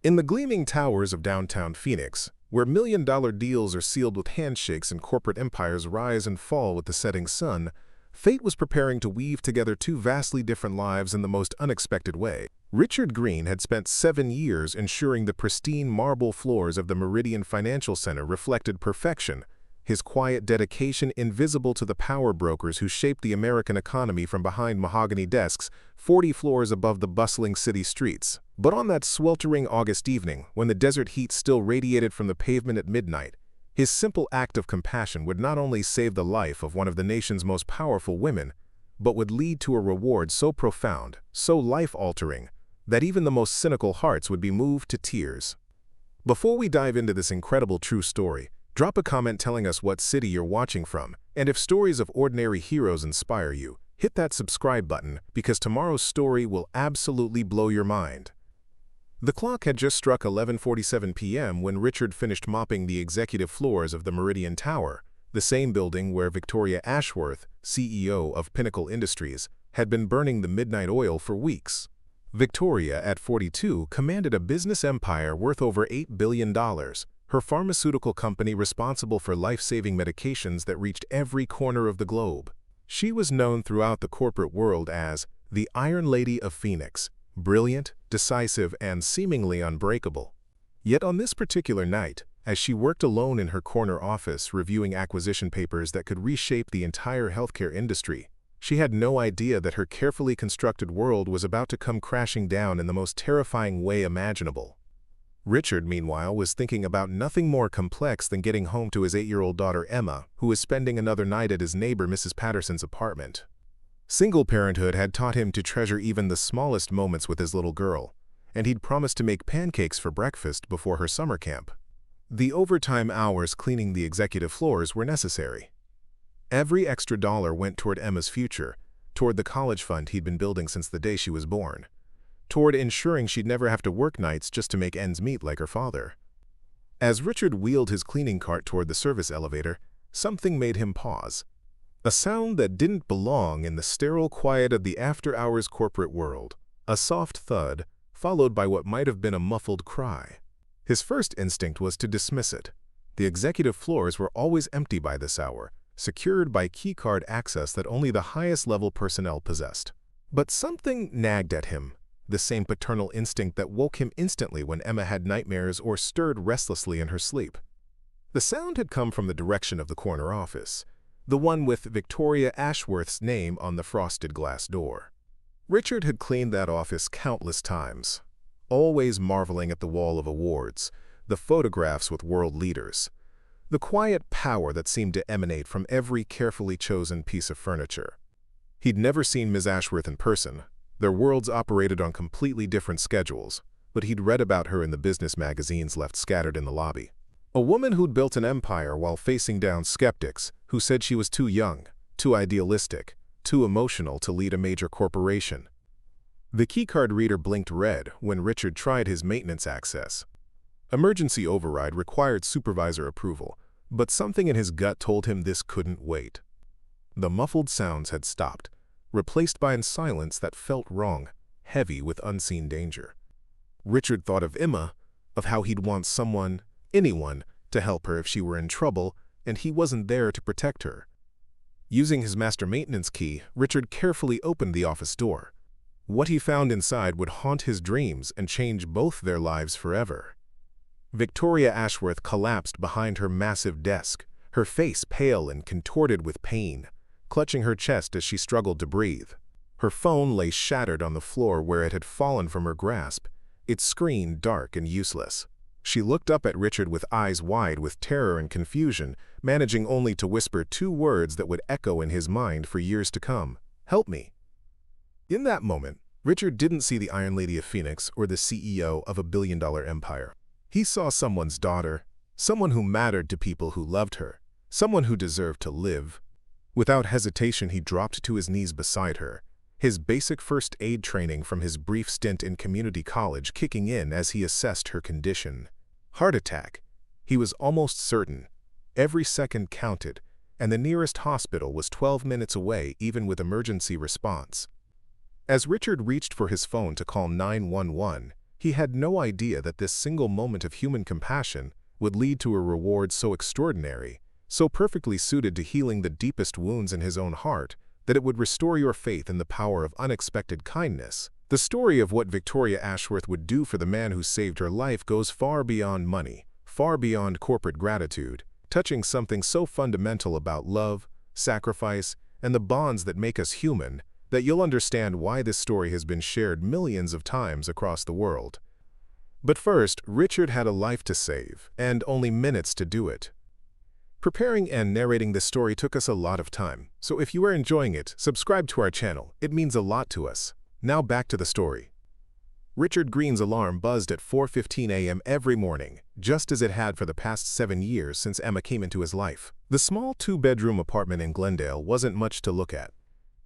In the gleaming towers of downtown Phoenix, where million-dollar deals are sealed with handshakes and corporate empires rise and fall with the setting sun, fate was preparing to weave together two vastly different lives in the most unexpected way. Richard Green had spent 7 years ensuring the pristine marble floors of the Meridian Financial Center reflected perfection, his quiet dedication invisible to the power brokers who shaped the American economy from behind mahogany desks 40 floors above the bustling city streets. But on that sweltering August evening, when the desert heat still radiated from the pavement at midnight, his simple act of compassion would not only save the life of one of the nation's most powerful women, but would lead to a reward so profound, so life-altering, that even the most cynical hearts would be moved to tears. Before we dive into this incredible true story, drop a comment telling us what city you're watching from, and if stories of ordinary heroes inspire you, hit that subscribe button because tomorrow's story will absolutely blow your mind. The clock had just struck 11:47 p.m. when Richard finished mopping the executive floors of the Meridian Tower, the same building where Victoria Ashworth, CEO of Pinnacle Industries, had been burning the midnight oil for weeks. Victoria, at 42, commanded a business empire worth over $8 billion, her pharmaceutical company responsible for life-saving medications that reached every corner of the globe. She was known throughout the corporate world as the Iron Lady of Phoenix, brilliant, decisive, and seemingly unbreakable. Yet on this particular night, as she worked alone in her corner office reviewing acquisition papers that could reshape the entire healthcare industry, she had no idea that her carefully constructed world was about to come crashing down in the most terrifying way imaginable. Richard, meanwhile, was thinking about nothing more complex than getting home to his 8-year-old daughter Emma, who was spending another night at his neighbor Mrs. Patterson's apartment. Single parenthood had taught him to treasure even the smallest moments with his little girl, and he'd promised to make pancakes for breakfast before her summer camp. The overtime hours cleaning the executive floors were necessary. Every extra dollar went toward Emma's future, toward the college fund he'd been building since the day she was born, toward ensuring she'd never have to work nights just to make ends meet like her father. As Richard wheeled his cleaning cart toward the service elevator, something made him pause. A sound that didn't belong in the sterile quiet of the after-hours corporate world. A soft thud, followed by what might have been a muffled cry. His first instinct was to dismiss it. The executive floors were always empty by this hour, secured by keycard access that only the highest-level personnel possessed. But something nagged at him, the same paternal instinct that woke him instantly when Emma had nightmares or stirred restlessly in her sleep. The sound had come from the direction of the corner office, the one with Victoria Ashworth's name on the frosted glass door. Richard had cleaned that office countless times, always marveling at the wall of awards, the photographs with world leaders, the quiet power that seemed to emanate from every carefully chosen piece of furniture. He'd never seen Ms. Ashworth in person. Their worlds operated on completely different schedules, but he'd read about her in the business magazines left scattered in the lobby. A woman who'd built an empire while facing down skeptics who said she was too young, too idealistic, too emotional to lead a major corporation. The keycard reader blinked red when Richard tried his maintenance access. Emergency override required supervisor approval, but something in his gut told him this couldn't wait. The muffled sounds had stopped, replaced by a silence that felt wrong, heavy with unseen danger. Richard thought of Emma, of how he'd want someone, anyone, to help her if she were in trouble, and he wasn't there to protect her. Using his master maintenance key, Richard carefully opened the office door. What he found inside would haunt his dreams and change both their lives forever. Victoria Ashworth collapsed behind her massive desk, her face pale and contorted with pain, clutching her chest as she struggled to breathe. Her phone lay shattered on the floor where it had fallen from her grasp, its screen dark and useless. She looked up at Richard with eyes wide with terror and confusion, managing only to whisper 2 words that would echo in his mind for years to come. "Help me." In that moment, Richard didn't see the Iron Lady of Phoenix or the CEO of a billion-dollar empire. He saw someone's daughter, someone who mattered to people who loved her, someone who deserved to live. Without hesitation, he dropped to his knees beside her, his basic first aid training from his brief stint in community college kicking in as he assessed her condition. Heart attack. He was almost certain. Every second counted, and the nearest hospital was 12 minutes away even with emergency response. As Richard reached for his phone to call 911, He had no idea that this single moment of human compassion would lead to a reward so extraordinary, so perfectly suited to healing the deepest wounds in his own heart, that it would restore your faith in the power of unexpected kindness. The story of what Victoria Ashworth would do for the man who saved her life goes far beyond money, far beyond corporate gratitude, touching something so fundamental about love, sacrifice, and the bonds that make us human, that you'll understand why this story has been shared millions of times across the world. But first, Richard had a life to save, and only minutes to do it. Preparing and narrating this story took us a lot of time, so if you are enjoying it, subscribe to our channel. It means a lot to us. Now back to the story. Richard Green's alarm buzzed at 4:15 a.m. every morning, just as it had for the past 7 years since Emma came into his life. The small 2-bedroom apartment in Glendale wasn't much to look at.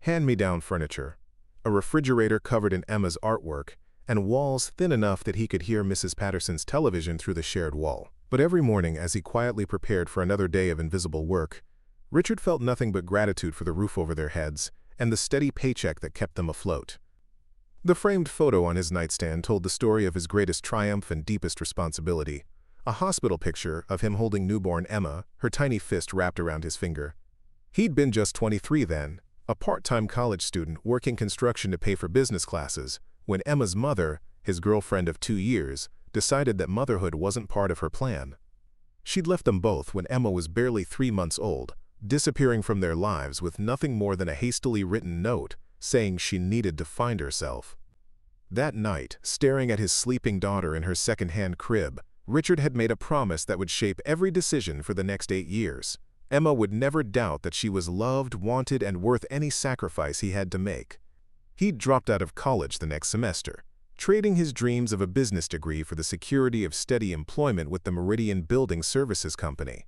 Hand-me-down furniture, a refrigerator covered in Emma's artwork, and walls thin enough that he could hear Mrs. Patterson's television through the shared wall. But every morning, as he quietly prepared for another day of invisible work, Richard felt nothing but gratitude for the roof over their heads and the steady paycheck that kept them afloat. The framed photo on his nightstand told the story of his greatest triumph and deepest responsibility, a hospital picture of him holding newborn Emma, her tiny fist wrapped around his finger. He'd been just 23 then, a part-time college student working construction to pay for business classes, when Emma's mother, his girlfriend of 2 years, decided that motherhood wasn't part of her plan. She'd left them both when Emma was barely 3 months old, disappearing from their lives with nothing more than a hastily written note saying she needed to find herself. That night, staring at his sleeping daughter in her second-hand crib, Richard had made a promise that would shape every decision for the next 8 years. Emma would never doubt that she was loved, wanted, and worth any sacrifice he had to make. He'd dropped out of college the next semester, trading his dreams of a business degree for the security of steady employment with the Meridian Building Services Company.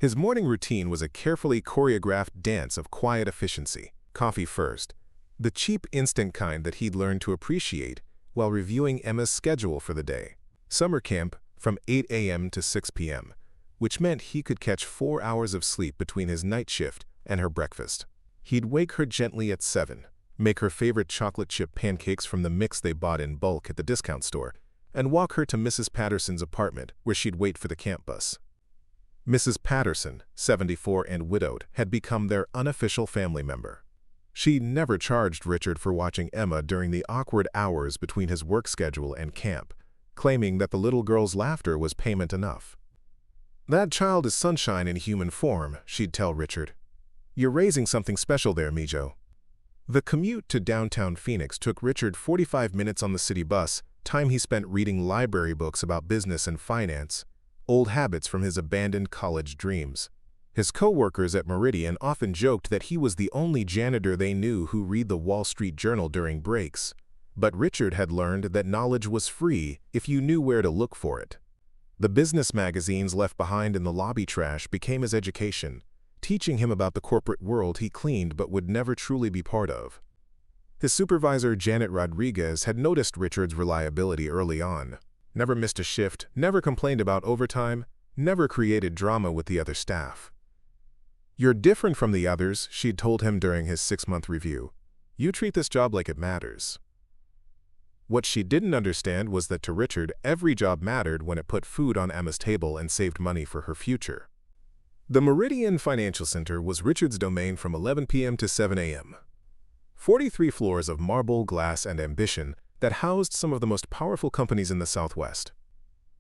His morning routine was a carefully choreographed dance of quiet efficiency. Coffee first, the cheap instant kind that he'd learned to appreciate while reviewing Emma's schedule for the day. Summer camp from 8 a.m. to 6 p.m., which meant he could catch 4 hours of sleep between his night shift and her breakfast. He'd wake her gently at 7, make her favorite chocolate chip pancakes from the mix they bought in bulk at the discount store, and walk her to Mrs. Patterson's apartment where she'd wait for the camp bus. Mrs. Patterson, 74 and widowed, had become their unofficial family member. She never charged Richard for watching Emma during the awkward hours between his work schedule and camp, claiming that the little girl's laughter was payment enough. "That child is sunshine in human form," she'd tell Richard. "You're raising something special there, Mijo." The commute to downtown Phoenix took Richard 45 minutes on the city bus, time he spent reading library books about business and finance, old habits from his abandoned college dreams. His co-workers at Meridian often joked that he was the only janitor they knew who read the Wall Street Journal during breaks, but Richard had learned that knowledge was free if you knew where to look for it. The business magazines left behind in the lobby trash became his education, teaching him about the corporate world he cleaned but would never truly be part of. His supervisor, Janet Rodriguez, had noticed Richard's reliability early on. Never missed a shift, never complained about overtime, never created drama with the other staff. "You're different from the others," she'd told him during his 6-month review. "You treat this job like it matters." What she didn't understand was that to Richard, every job mattered when it put food on Emma's table and saved money for her future. The Meridian Financial Center was Richard's domain from 11 p.m. to 7 a.m. 43 floors of marble, glass, and ambition that housed some of the most powerful companies in the Southwest.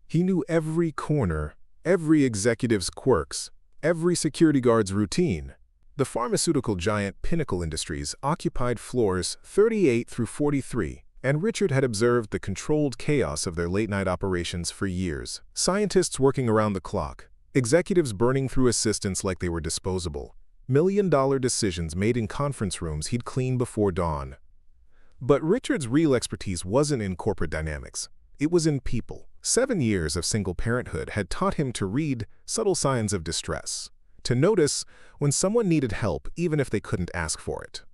He knew every corner, every executive's quirks, every security guard's routine. The pharmaceutical giant Pinnacle Industries occupied floors 38 through 43, and Richard had observed the controlled chaos of their late-night operations for years. Scientists working around the clock, executives burning through assistants like they were disposable, million-dollar decisions made in conference rooms he'd clean before dawn. But Richard's real expertise wasn't in corporate dynamics. It was in people. 7 years of single parenthood had taught him to read subtle signs of distress, to notice when someone needed help even if they couldn't ask for it.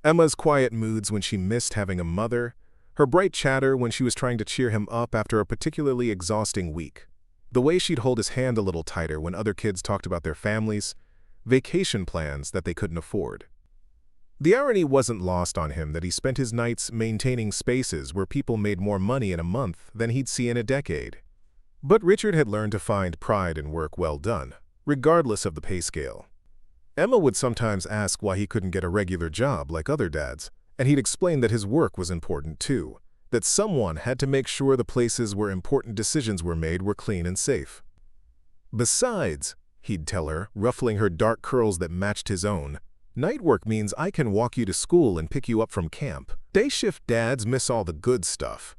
Emma's quiet moods when she missed having a mother, her bright chatter when she was trying to cheer him up after a particularly exhausting week, the way she'd hold his hand a little tighter when other kids talked about their families, vacation plans that they couldn't afford. The irony wasn't lost on him that he spent his nights maintaining spaces where people made more money in a month than he'd see in a decade. But Richard had learned to find pride in work well done, regardless of the pay scale. Emma would sometimes ask why he couldn't get a regular job like other dads, and he'd explain that his work was important too, that someone had to make sure the places where important decisions were made were clean and safe. Besides, he'd tell her, ruffling her dark curls that matched his own, night work means I can walk you to school and pick you up from camp. Day shift dads miss all the good stuff.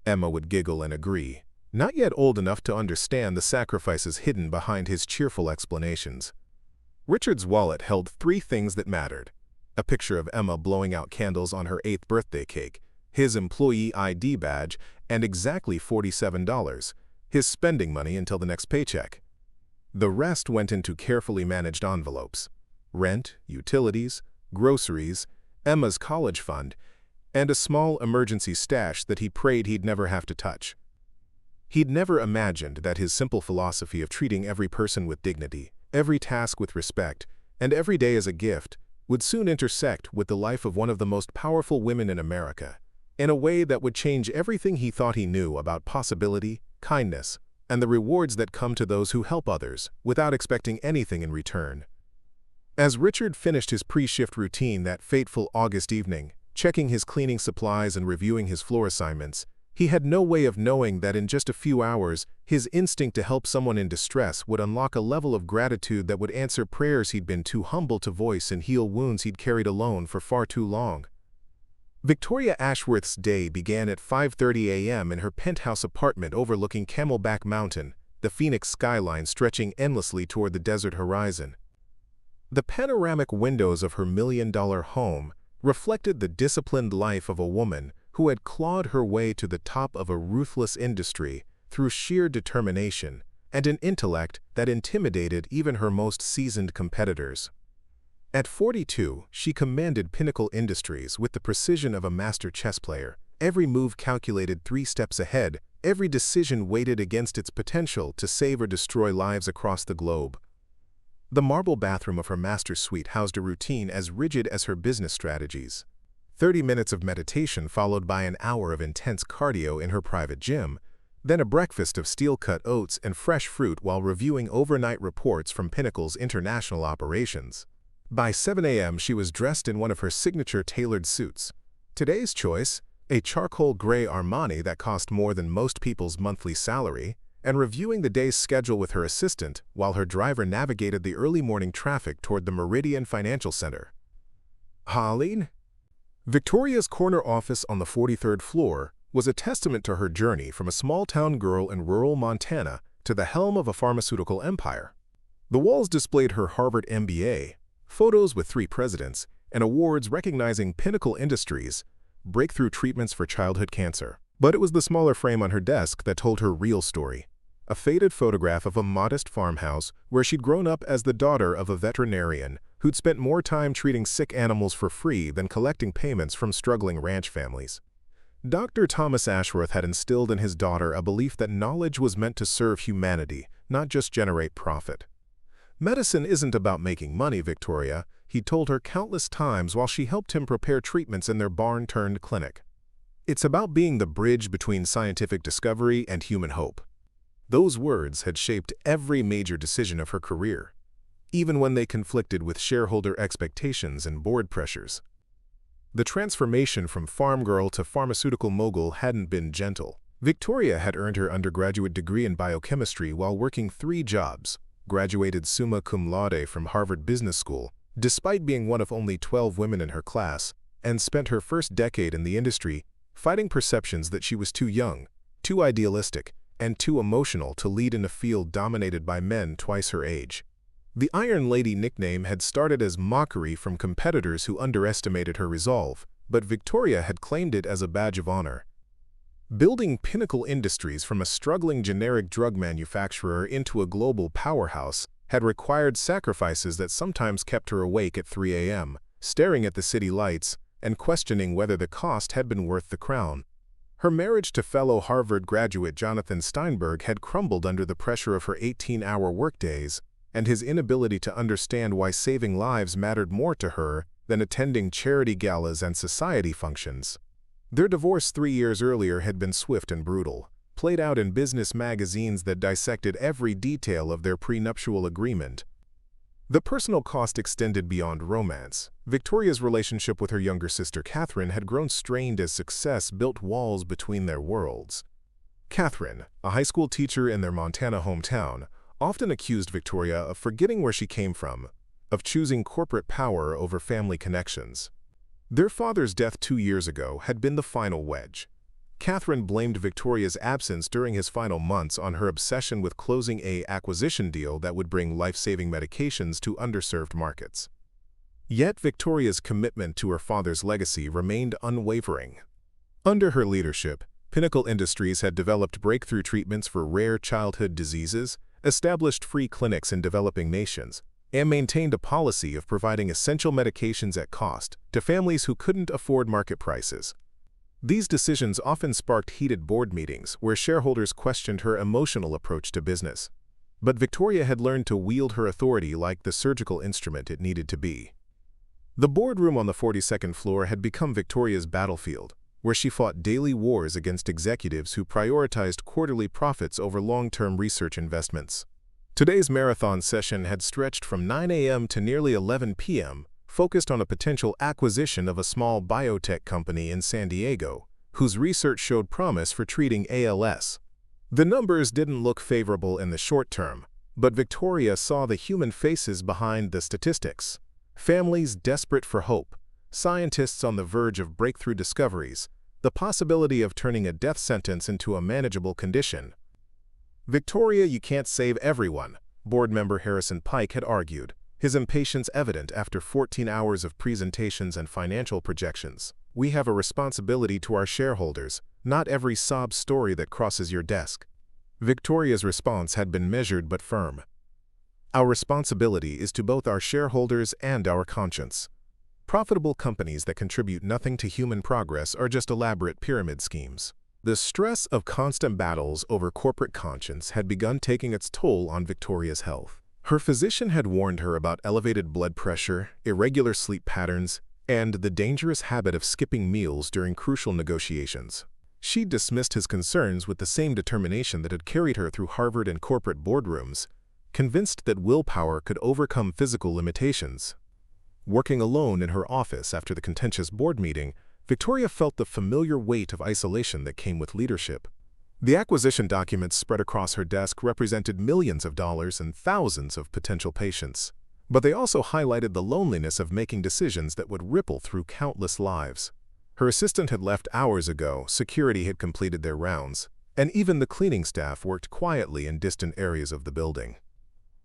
Emma would giggle and agree, not yet old enough to understand the sacrifices hidden behind his cheerful explanations. Richard's wallet held 3 things that mattered: a picture of Emma blowing out candles on her 8th birthday cake, his employee ID badge, and exactly $47, his spending money until the next paycheck. The rest went into carefully managed envelopes: rent, utilities, groceries, Emma's college fund, and a small emergency stash that he prayed he'd never have to touch. He'd never imagined that his simple philosophy of treating every person with dignity, every task with respect, and every day as a gift would soon intersect with the life of one of the most powerful women in America, in a way that would change everything he thought he knew about possibility, kindness, and the rewards that come to those who help others without expecting anything in return. As Richard finished his pre-shift routine that fateful August evening, checking his cleaning supplies and reviewing his floor assignments, he had no way of knowing that in just a few hours, his instinct to help someone in distress would unlock a level of gratitude that would answer prayers he'd been too humble to voice and heal wounds he'd carried alone for far too long. Victoria Ashworth's day began at 5:30 a.m. in her penthouse apartment overlooking Camelback Mountain, the Phoenix skyline stretching endlessly toward the desert horizon. The panoramic windows of her million-dollar home reflected the disciplined life of a woman who had clawed her way to the top of a ruthless industry through sheer determination and an intellect that intimidated even her most seasoned competitors. At 42, she commanded Pinnacle Industries with the precision of a master chess player, every move calculated 3 steps ahead, every decision weighted against its potential to save or destroy lives across the globe. The marble bathroom of her master suite housed a routine as rigid as her business strategies. 30 minutes of meditation followed by an hour of intense cardio in her private gym, then a breakfast of steel-cut oats and fresh fruit while reviewing overnight reports from Pinnacle's international operations. By 7 a.m., she was dressed in one of her signature tailored suits. Today's choice, a charcoal gray Armani that cost more than most people's monthly salary, and reviewing the day's schedule with her assistant while her driver navigated the early morning traffic toward the Meridian Financial Center. Holleen? Victoria's corner office on the 43rd floor was a testament to her journey from a small-town girl in rural Montana to the helm of a pharmaceutical empire. The walls displayed her Harvard MBA, photos with 3 presidents, and awards recognizing Pinnacle Industries' breakthrough treatments for childhood cancer. But it was the smaller frame on her desk that told her real story. A faded photograph of a modest farmhouse where she'd grown up as the daughter of a veterinarian who'd spent more time treating sick animals for free than collecting payments from struggling ranch families. Dr. Thomas Ashworth had instilled in his daughter a belief that knowledge was meant to serve humanity, not just generate profit. Medicine isn't about making money, Victoria, he told her countless times while she helped him prepare treatments in their barn-turned clinic. It's about being the bridge between scientific discovery and human hope. Those words had shaped every major decision of her career, even when they conflicted with shareholder expectations and board pressures. The transformation from farm girl to pharmaceutical mogul hadn't been gentle. Victoria had earned her undergraduate degree in biochemistry while working 3 jobs, graduated summa cum laude from Harvard Business School, despite being one of only 12 women in her class, and spent her first decade in the industry fighting perceptions that she was too young, too idealistic, and too emotional to lead in a field dominated by men twice her age. The Iron Lady nickname had started as mockery from competitors who underestimated her resolve, but Victoria had claimed it as a badge of honor. Building Pinnacle Industries from a struggling generic drug manufacturer into a global powerhouse had required sacrifices that sometimes kept her awake at 3 a.m., staring at the city lights and questioning whether the cost had been worth the crown. Her marriage to fellow Harvard graduate Jonathan Steinberg had crumbled under the pressure of her 18-hour workdays and his inability to understand why saving lives mattered more to her then attending charity galas and society functions. Their divorce 3 years earlier had been swift and brutal, played out in business magazines that dissected every detail of their prenuptial agreement. The personal cost extended beyond romance. Victoria's relationship with her younger sister Catherine had grown strained as success built walls between their worlds. Catherine, a high school teacher in their Montana hometown, often accused Victoria of forgetting where she came from, of choosing corporate power over family connections. Their father's death 2 years ago had been the final wedge. Catherine blamed Victoria's absence during his final months on her obsession with closing an acquisition deal that would bring life-saving medications to underserved markets. Yet Victoria's commitment to her father's legacy remained unwavering. Under her leadership, Pinnacle Industries had developed breakthrough treatments for rare childhood diseases, established free clinics in developing nations, and maintained a policy of providing essential medications at cost to families who couldn't afford market prices. These decisions often sparked heated board meetings where shareholders questioned her emotional approach to business. But Victoria had learned to wield her authority like the surgical instrument it needed to be. The boardroom on the 42nd floor had become Victoria's battlefield, where she fought daily wars against executives who prioritized quarterly profits over long-term research investments. Today's marathon session had stretched from 9 a.m. to nearly 11 p.m., focused on a potential acquisition of a small biotech company in San Diego, whose research showed promise for treating ALS. The numbers didn't look favorable in the short term, but Victoria saw the human faces behind the statistics. Families desperate for hope, scientists on the verge of breakthrough discoveries, the possibility of turning a death sentence into a manageable condition. "Victoria, you can't save everyone," board member Harrison Pike had argued, his impatience evident after 14 hours of presentations and financial projections. "We have a responsibility to our shareholders, not every sob story that crosses your desk." Victoria's response had been measured but firm. "Our responsibility is to both our shareholders and our conscience. Profitable companies that contribute nothing to human progress are just elaborate pyramid schemes." The stress of constant battles over corporate conscience had begun taking its toll on Victoria's health. Her physician had warned her about elevated blood pressure, irregular sleep patterns, and the dangerous habit of skipping meals during crucial negotiations. She dismissed his concerns with the same determination that had carried her through Harvard and corporate boardrooms, convinced that willpower could overcome physical limitations. Working alone in her office after the contentious board meeting, Victoria felt the familiar weight of isolation that came with leadership. The acquisition documents spread across her desk represented millions of dollars and thousands of potential patients. But they also highlighted the loneliness of making decisions that would ripple through countless lives. Her assistant had left hours ago, security had completed their rounds, and even the cleaning staff worked quietly in distant areas of the building.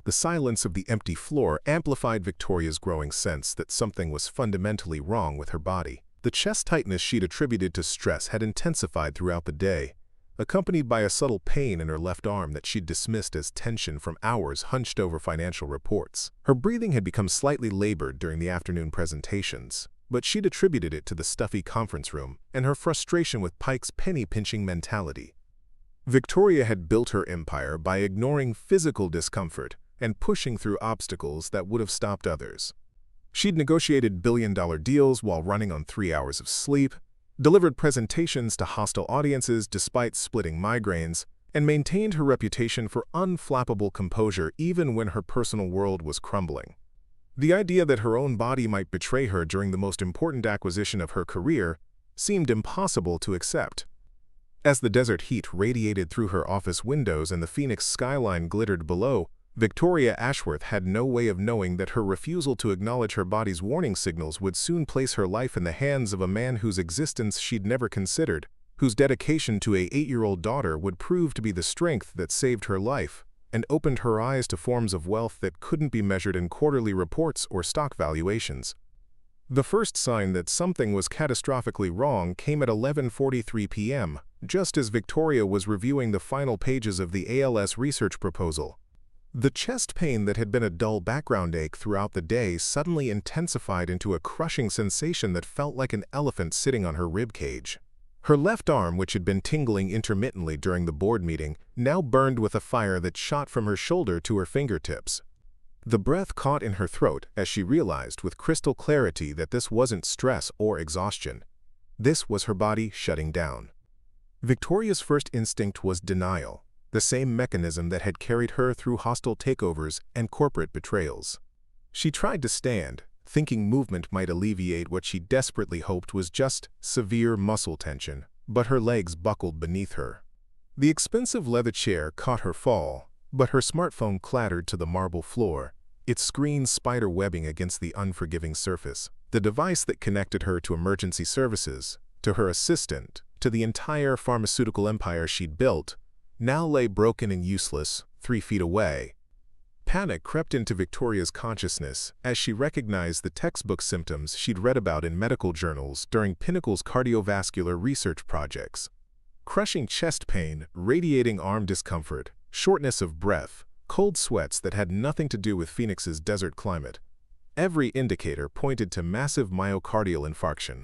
The silence of the empty floor amplified Victoria's growing sense that something was fundamentally wrong with her body. The chest tightness she'd attributed to stress had intensified throughout the day, accompanied by a subtle pain in her left arm that she'd dismissed as tension from hours hunched over financial reports. Her breathing had become slightly labored during the afternoon presentations, but she'd attributed it to the stuffy conference room and her frustration with Pike's penny-pinching mentality. Victoria had built her empire by ignoring physical discomfort and pushing through obstacles that would have stopped others. She'd negotiated billion-dollar deals while running on 3 hours of sleep, delivered presentations to hostile audiences despite splitting migraines, and maintained her reputation for unflappable composure even when her personal world was crumbling. The idea that her own body might betray her during the most important acquisition of her career seemed impossible to accept. As the desert heat radiated through her office windows and the Phoenix skyline glittered below, Victoria Ashworth had no way of knowing that her refusal to acknowledge her body's warning signals would soon place her life in the hands of a man whose existence she'd never considered, whose dedication to an 8-year-old daughter would prove to be the strength that saved her life, and opened her eyes to forms of wealth that couldn't be measured in quarterly reports or stock valuations. The first sign that something was catastrophically wrong came at 11:43 p.m., just as Victoria was reviewing the final pages of the ALS research proposal. The chest pain that had been a dull background ache throughout the day suddenly intensified into a crushing sensation that felt like an elephant sitting on her rib cage. Her left arm, which had been tingling intermittently during the board meeting, now burned with a fire that shot from her shoulder to her fingertips. The breath caught in her throat as she realized with crystal clarity that this wasn't stress or exhaustion. This was her body shutting down. Victoria's first instinct was denial, the same mechanism that had carried her through hostile takeovers and corporate betrayals. She tried to stand, thinking movement might alleviate what she desperately hoped was just severe muscle tension, but her legs buckled beneath her. The expensive leather chair caught her fall, but her smartphone clattered to the marble floor, its screen spider webbing against the unforgiving surface. The device that connected her to emergency services, to her assistant, to the entire pharmaceutical empire she'd built, now lay broken and useless, 3 feet away. Panic crept into Victoria's consciousness as she recognized the textbook symptoms she'd read about in medical journals during Pinnacle's cardiovascular research projects. Crushing chest pain, radiating arm discomfort, shortness of breath, cold sweats that had nothing to do with Phoenix's desert climate. Every indicator pointed to massive myocardial infarction.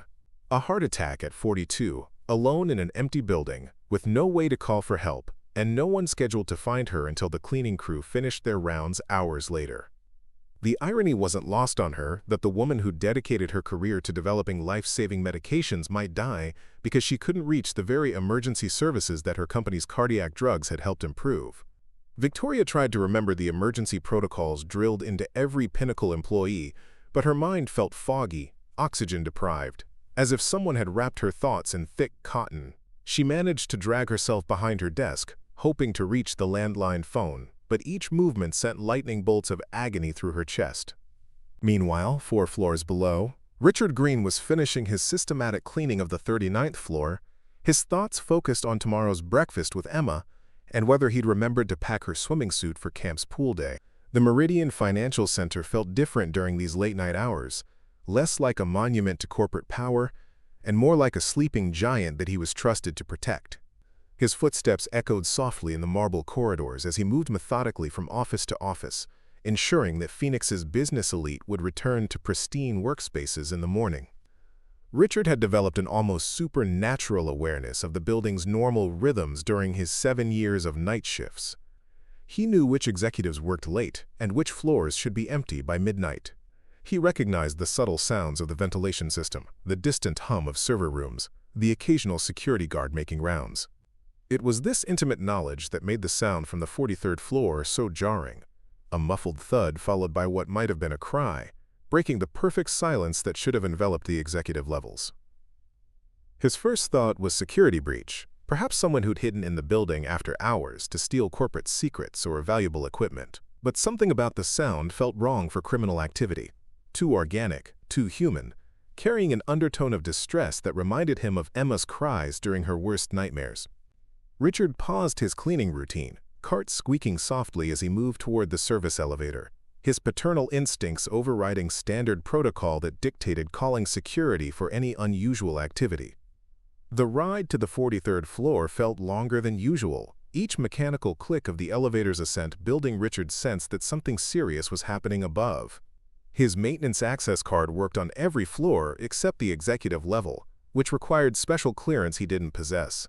A heart attack at 42, alone in an empty building, with no way to call for help, and no one scheduled to find her until the cleaning crew finished their rounds hours later. The irony wasn't lost on her that the woman who dedicated her career to developing life-saving medications might die because she couldn't reach the very emergency services that her company's cardiac drugs had helped improve. Victoria tried to remember the emergency protocols drilled into every Pinnacle employee, but her mind felt foggy, oxygen-deprived, as if someone had wrapped her thoughts in thick cotton. She managed to drag herself behind her desk, hoping to reach the landline phone, but each movement sent lightning bolts of agony through her chest. Meanwhile, 4 floors below, Richard Green was finishing his systematic cleaning of the 39th floor, his thoughts focused on tomorrow's breakfast with Emma and whether he'd remembered to pack her swimming suit for camp's pool day. The Meridian Financial Center felt different during these late-night hours, less like a monument to corporate power and more like a sleeping giant that he was trusted to protect. His footsteps echoed softly in the marble corridors as he moved methodically from office to office, ensuring that Phoenix's business elite would return to pristine workspaces in the morning. Richard had developed an almost supernatural awareness of the building's normal rhythms during his 7 years of night shifts. He knew which executives worked late and which floors should be empty by midnight. He recognized the subtle sounds of the ventilation system, the distant hum of server rooms, the occasional security guard making rounds. It was this intimate knowledge that made the sound from the 43rd floor so jarring, a muffled thud followed by what might have been a cry, breaking the perfect silence that should have enveloped the executive levels. His first thought was security breach, perhaps someone who'd hidden in the building after hours to steal corporate secrets or valuable equipment. But something about the sound felt wrong for criminal activity. Too organic, too human, carrying an undertone of distress that reminded him of Emma's cries during her worst nightmares. Richard paused his cleaning routine, cart squeaking softly as he moved toward the service elevator, his paternal instincts overriding standard protocol that dictated calling security for any unusual activity. The ride to the 43rd floor felt longer than usual, each mechanical click of the elevator's ascent building Richard's sense that something serious was happening above. His maintenance access card worked on every floor except the executive level, which required special clearance he didn't possess.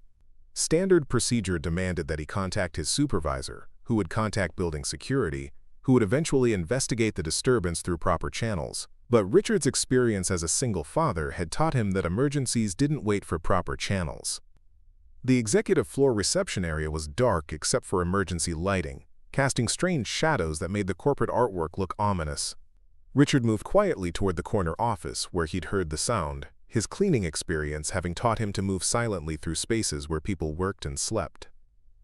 Standard procedure demanded that he contact his supervisor, who would contact building security, who would eventually investigate the disturbance through proper channels. But Richard's experience as a single father had taught him that emergencies didn't wait for proper channels. The executive floor reception area was dark except for emergency lighting, casting strange shadows that made the corporate artwork look ominous. Richard moved quietly toward the corner office where he'd heard the sound, his cleaning experience having taught him to move silently through spaces where people worked and slept.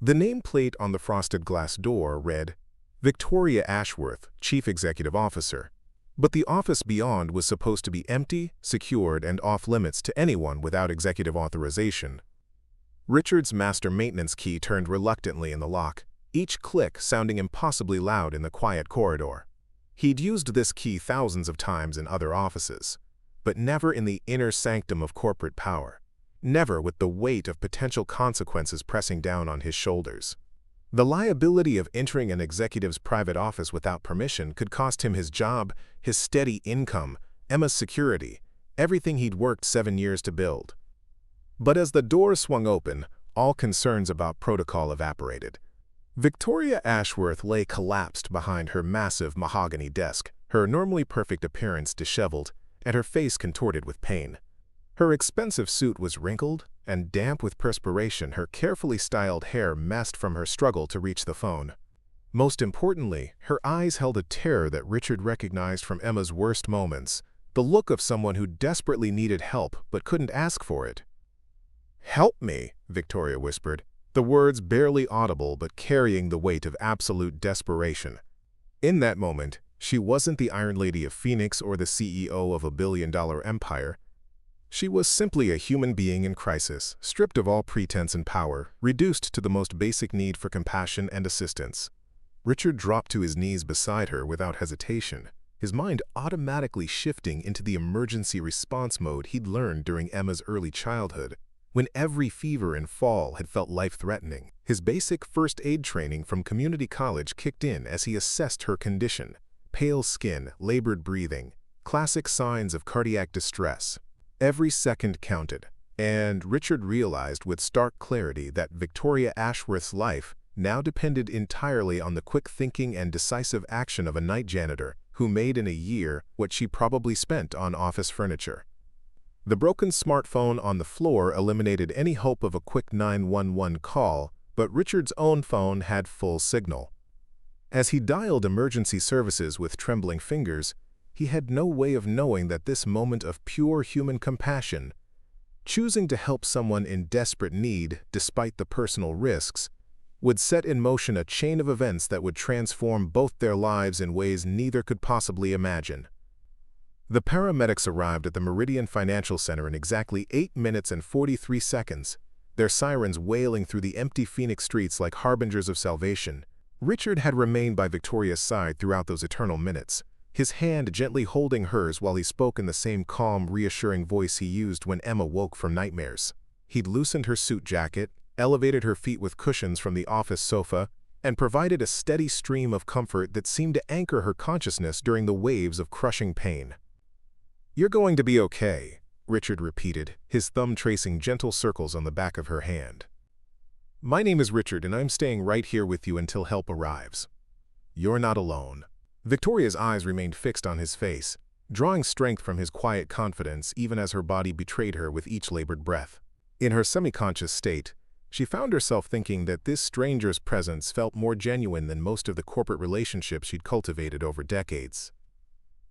The nameplate on the frosted glass door read, Victoria Ashworth, Chief Executive Officer. But the office beyond was supposed to be empty, secured, and off-limits to anyone without executive authorization. Richard's master maintenance key turned reluctantly in the lock, each click sounding impossibly loud in the quiet corridor. He'd used this key thousands of times in other offices, but never in the inner sanctum of corporate power, never with the weight of potential consequences pressing down on his shoulders. The liability of entering an executive's private office without permission could cost him his job, his steady income, Emma's security, everything he'd worked 7 years to build. But as the door swung open, all concerns about protocol evaporated. Victoria Ashworth lay collapsed behind her massive mahogany desk, her normally perfect appearance disheveled, and her face contorted with pain. Her expensive suit was wrinkled and damp with perspiration, her carefully styled hair messed from her struggle to reach the phone. Most importantly, her eyes held a terror that Richard recognized from Emma's worst moments, the look of someone who desperately needed help but couldn't ask for it. "Help me," Victoria whispered, the words barely audible but carrying the weight of absolute desperation. In that moment, she wasn't the Iron Lady of Phoenix or the CEO of a billion-dollar empire. She was simply a human being in crisis, stripped of all pretense and power, reduced to the most basic need for compassion and assistance. Richard dropped to his knees beside her without hesitation, his mind automatically shifting into the emergency response mode he'd learned during Emma's early childhood, when every fever and fall had felt life-threatening. His basic first aid training from community college kicked in as he assessed her condition: pale skin, labored breathing, classic signs of cardiac distress. Every second counted, and Richard realized with stark clarity that Victoria Ashworth's life now depended entirely on the quick thinking and decisive action of a night janitor who made in a year what she probably spent on office furniture. The broken smartphone on the floor eliminated any hope of a quick 911 call, but Richard's own phone had full signal. As he dialed emergency services with trembling fingers, he had no way of knowing that this moment of pure human compassion, choosing to help someone in desperate need despite the personal risks, would set in motion a chain of events that would transform both their lives in ways neither could possibly imagine. The paramedics arrived at the Meridian Financial Center in exactly 8 minutes and 43 seconds, their sirens wailing through the empty Phoenix streets like harbingers of salvation. Richard had remained by Victoria's side throughout those eternal minutes, his hand gently holding hers while he spoke in the same calm, reassuring voice he used when Emma woke from nightmares. He'd loosened her suit jacket, elevated her feet with cushions from the office sofa, and provided a steady stream of comfort that seemed to anchor her consciousness during the waves of crushing pain. "You're going to be okay," Richard repeated, his thumb tracing gentle circles on the back of her hand. "My name is Richard, and I'm staying right here with you until help arrives. You're not alone." Victoria's eyes remained fixed on his face, drawing strength from his quiet confidence even as her body betrayed her with each labored breath. In her semi-conscious state, she found herself thinking that this stranger's presence felt more genuine than most of the corporate relationships she'd cultivated over decades.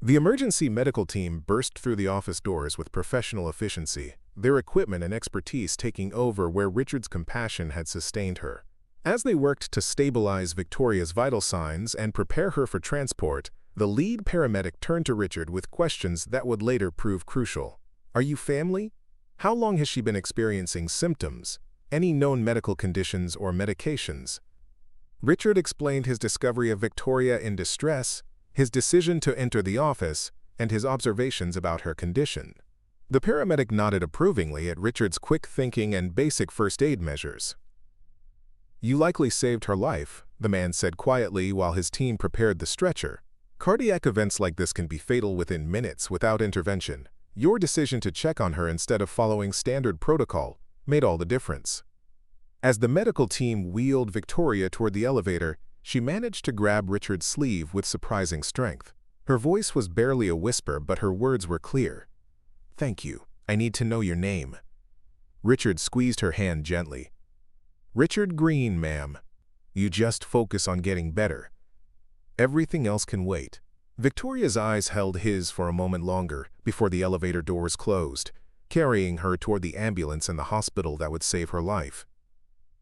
The emergency medical team burst through the office doors with professional efficiency, their equipment and expertise taking over where Richard's compassion had sustained her. As they worked to stabilize Victoria's vital signs and prepare her for transport, the lead paramedic turned to Richard with questions that would later prove crucial. "Are you family? How long has she been experiencing symptoms? Any known medical conditions or medications?" Richard explained his discovery of Victoria in distress, his decision to enter the office, and his observations about her condition. The paramedic nodded approvingly at Richard's quick thinking and basic first aid measures. "You likely saved her life," the man said quietly while his team prepared the stretcher. "Cardiac events like this can be fatal within minutes without intervention. Your decision to check on her instead of following standard protocol made all the difference." As the medical team wheeled Victoria toward the elevator, she managed to grab Richard's sleeve with surprising strength. Her voice was barely a whisper, but her words were clear. "Thank you. I need to know your name." Richard squeezed her hand gently. "Richard Green, ma'am. You just focus on getting better. Everything else can wait." Victoria's eyes held his for a moment longer before the elevator doors closed, carrying her toward the ambulance and the hospital that would save her life.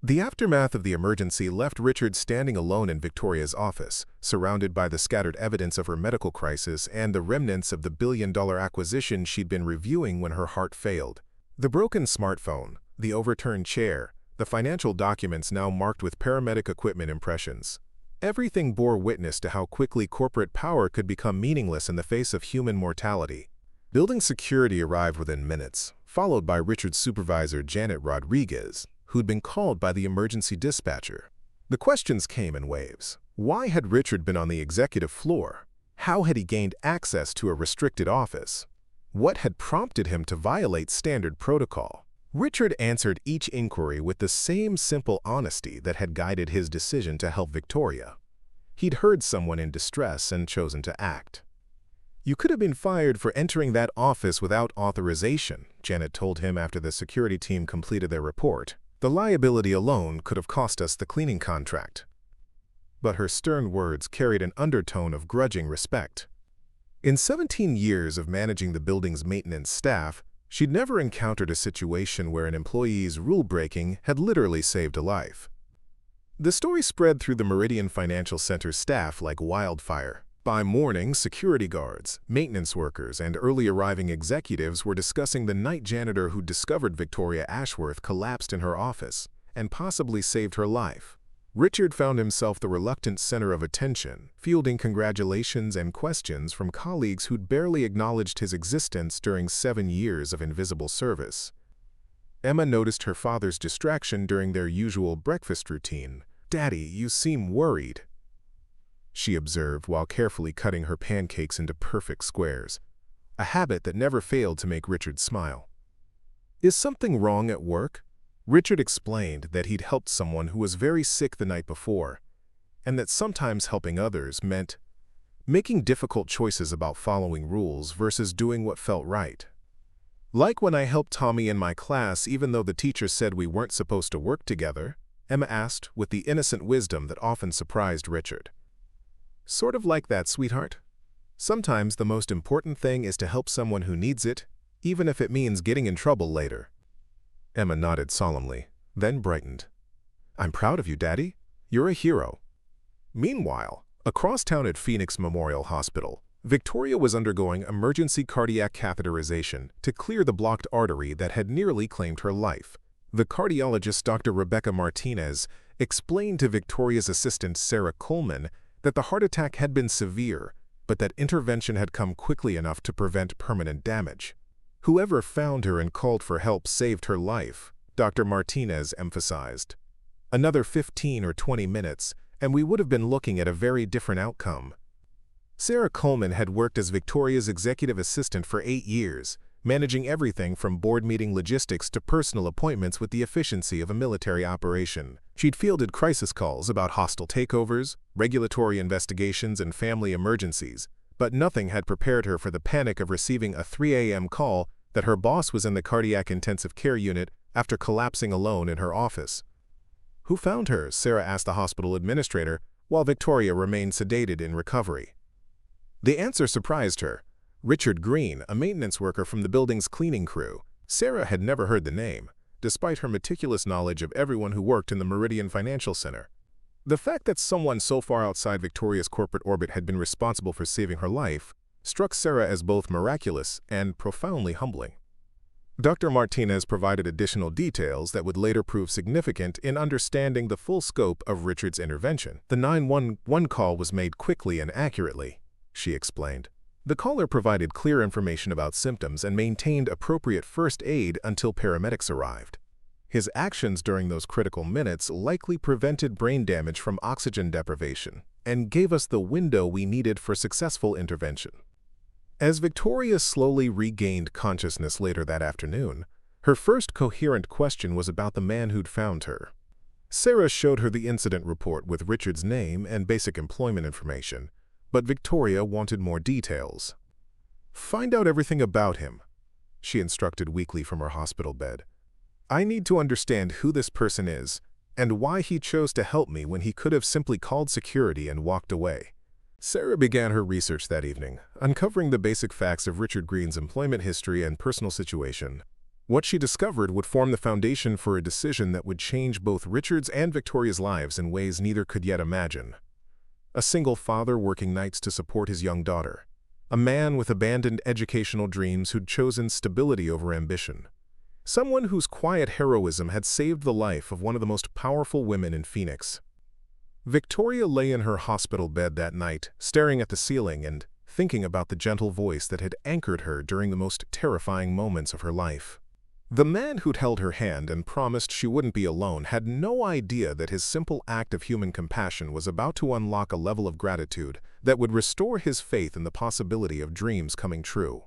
The aftermath of the emergency left Richard standing alone in Victoria's office, surrounded by the scattered evidence of her medical crisis and the remnants of the billion-dollar acquisition she'd been reviewing when her heart failed. The broken smartphone, the overturned chair, the financial documents now marked with paramedic equipment impressions. Everything bore witness to how quickly corporate power could become meaningless in the face of human mortality. Building security arrived within minutes, followed by Richard's supervisor Janet Rodriguez, who'd been called by the emergency dispatcher. The questions came in waves. Why had Richard been on the executive floor? How had he gained access to a restricted office? What had prompted him to violate standard protocol? Richard answered each inquiry with the same simple honesty that had guided his decision to help Victoria. He'd heard someone in distress and chosen to act. "You could have been fired for entering that office without authorization," Janet told him after the security team completed their report. "The liability alone could have cost us the cleaning contract." But her stern words carried an undertone of grudging respect. In 17 years of managing the building's maintenance staff, she'd never encountered a situation where an employee's rule-breaking had literally saved a life. The story spread through the Meridian Financial Center staff like wildfire. By morning, security guards, maintenance workers, and early-arriving executives were discussing the night janitor who discovered Victoria Ashworth collapsed in her office and possibly saved her life. Richard found himself the reluctant center of attention, fielding congratulations and questions from colleagues who'd barely acknowledged his existence during 7 years of invisible service. Emma noticed her father's distraction during their usual breakfast routine. "Daddy, you seem worried," she observed while carefully cutting her pancakes into perfect squares, a habit that never failed to make Richard smile. "Is something wrong at work?" Richard explained that he'd helped someone who was very sick the night before, and that sometimes helping others meant making difficult choices about following rules versus doing what felt right. "Like when I helped Tommy in my class even though the teacher said we weren't supposed to work together?" Emma asked with the innocent wisdom that often surprised Richard. "Sort of like that, sweetheart. Sometimes the most important thing is to help someone who needs it, even if it means getting in trouble later." Emma nodded solemnly, then brightened. "I'm proud of you, Daddy. You're a hero." Meanwhile, across town at Phoenix Memorial Hospital, Victoria was undergoing emergency cardiac catheterization to clear the blocked artery that had nearly claimed her life. The cardiologist, Dr. Rebecca Martinez, explained to Victoria's assistant, Sarah Coleman, that the heart attack had been severe, but that intervention had come quickly enough to prevent permanent damage. "Whoever found her and called for help saved her life," Dr. Martinez emphasized. "Another 15 or 20 minutes, and we would have been looking at a very different outcome." Sarah Coleman had worked as Victoria's executive assistant for 8 years, managing everything from board meeting logistics to personal appointments with the efficiency of a military operation. She'd fielded crisis calls about hostile takeovers, regulatory investigations, and family emergencies, but nothing had prepared her for the panic of receiving a 3 a.m. call that her boss was in the cardiac intensive care unit after collapsing alone in her office. "Who found her?" Sarah asked the hospital administrator, while Victoria remained sedated in recovery. The answer surprised her. Richard Green, a maintenance worker from the building's cleaning crew. Sarah had never heard the name, despite her meticulous knowledge of everyone who worked in the Meridian Financial Center. The fact that someone so far outside Victoria's corporate orbit had been responsible for saving her life struck Sarah as both miraculous and profoundly humbling. Dr. Martinez provided additional details that would later prove significant in understanding the full scope of Richard's intervention. "The 911 call was made quickly and accurately," she explained. "The caller provided clear information about symptoms and maintained appropriate first aid until paramedics arrived. His actions during those critical minutes likely prevented brain damage from oxygen deprivation and gave us the window we needed for successful intervention." As Victoria slowly regained consciousness later that afternoon, her first coherent question was about the man who'd found her. Sarah showed her the incident report with Richard's name and basic employment information, but Victoria wanted more details. "Find out everything about him," she instructed weakly from her hospital bed. "I need to understand who this person is and why he chose to help me when he could have simply called security and walked away." Sarah began her research that evening, uncovering the basic facts of Richard Green's employment history and personal situation. What she discovered would form the foundation for a decision that would change both Richard's and Victoria's lives in ways neither could yet imagine. A single father working nights to support his young daughter. A man with abandoned educational dreams who'd chosen stability over ambition. Someone whose quiet heroism had saved the life of one of the most powerful women in Phoenix. Victoria lay in her hospital bed that night, staring at the ceiling and thinking about the gentle voice that had anchored her during the most terrifying moments of her life. The man who'd held her hand and promised she wouldn't be alone had no idea that his simple act of human compassion was about to unlock a level of gratitude that would restore his faith in the possibility of dreams coming true.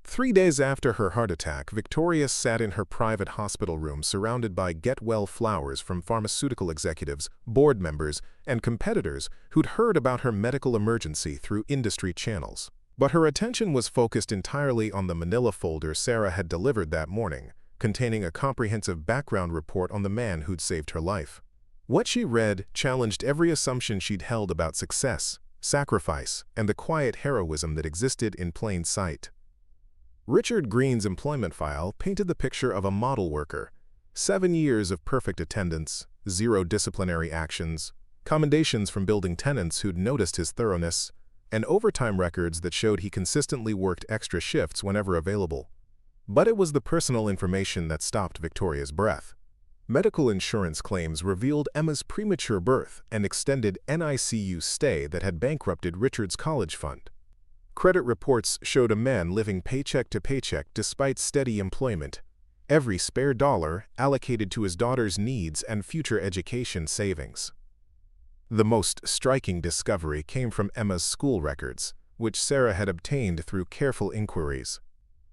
3 days after her heart attack, Victoria sat in her private hospital room surrounded by get-well flowers from pharmaceutical executives, board members, and competitors who'd heard about her medical emergency through industry channels. But her attention was focused entirely on the manila folder Sarah had delivered that morning, containing a comprehensive background report on the man who'd saved her life. What she read challenged every assumption she'd held about success, sacrifice, and the quiet heroism that existed in plain sight. Richard Green's employment file painted the picture of a model worker. 7 years of perfect attendance, 0 disciplinary actions, commendations from building tenants who'd noticed his thoroughness, and overtime records that showed he consistently worked extra shifts whenever available. But it was the personal information that stopped Victoria's breath. Medical insurance claims revealed Emma's premature birth and extended NICU stay that had bankrupted Richard's college fund. Credit reports showed a man living paycheck to paycheck despite steady employment, every spare dollar allocated to his daughter's needs and future education savings. The most striking discovery came from Emma's school records, which Sarah had obtained through careful inquiries.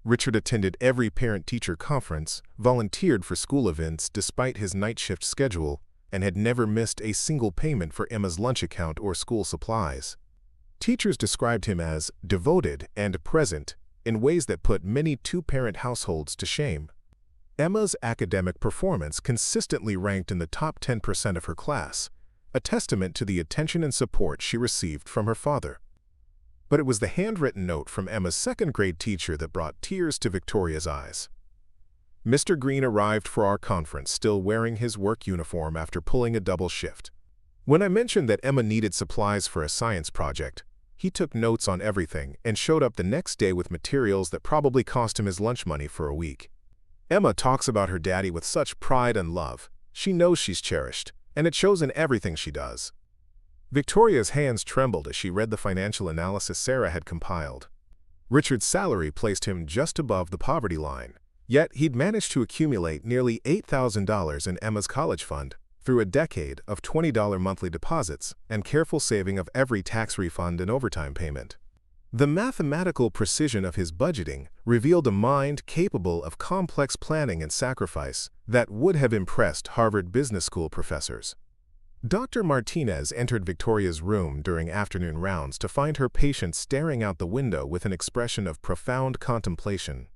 Richard attended every parent-teacher conference, volunteered for school events despite his night shift schedule, and had never missed a single payment for Emma's lunch account or school supplies. Teachers described him as devoted and present in ways that put many two-parent households to shame. Emma's academic performance consistently ranked in the top 10% of her class, a testament to the attention and support she received from her father. But it was the handwritten note from Emma's second-grade teacher that brought tears to Victoria's eyes. Mr. Green arrived for our conference still wearing his work uniform after pulling a double shift. When I mentioned that Emma needed supplies for a science project, he took notes on everything and showed up the next day with materials that probably cost him his lunch money for a week. Emma talks about her daddy with such pride and love. She knows she's cherished, and it shows in everything she does. Victoria's hands trembled as she read the financial analysis Sarah had compiled. Richard's salary placed him just above the poverty line, yet he'd managed to accumulate nearly $8,000 in Emma's college fund through a decade of $20 monthly deposits and careful saving of every tax refund and overtime payment. The mathematical precision of his budgeting revealed a mind capable of complex planning and sacrifice that would have impressed Harvard Business School professors. Dr. Martinez entered Victoria's room during afternoon rounds to find her patient staring out the window with an expression of profound contemplation.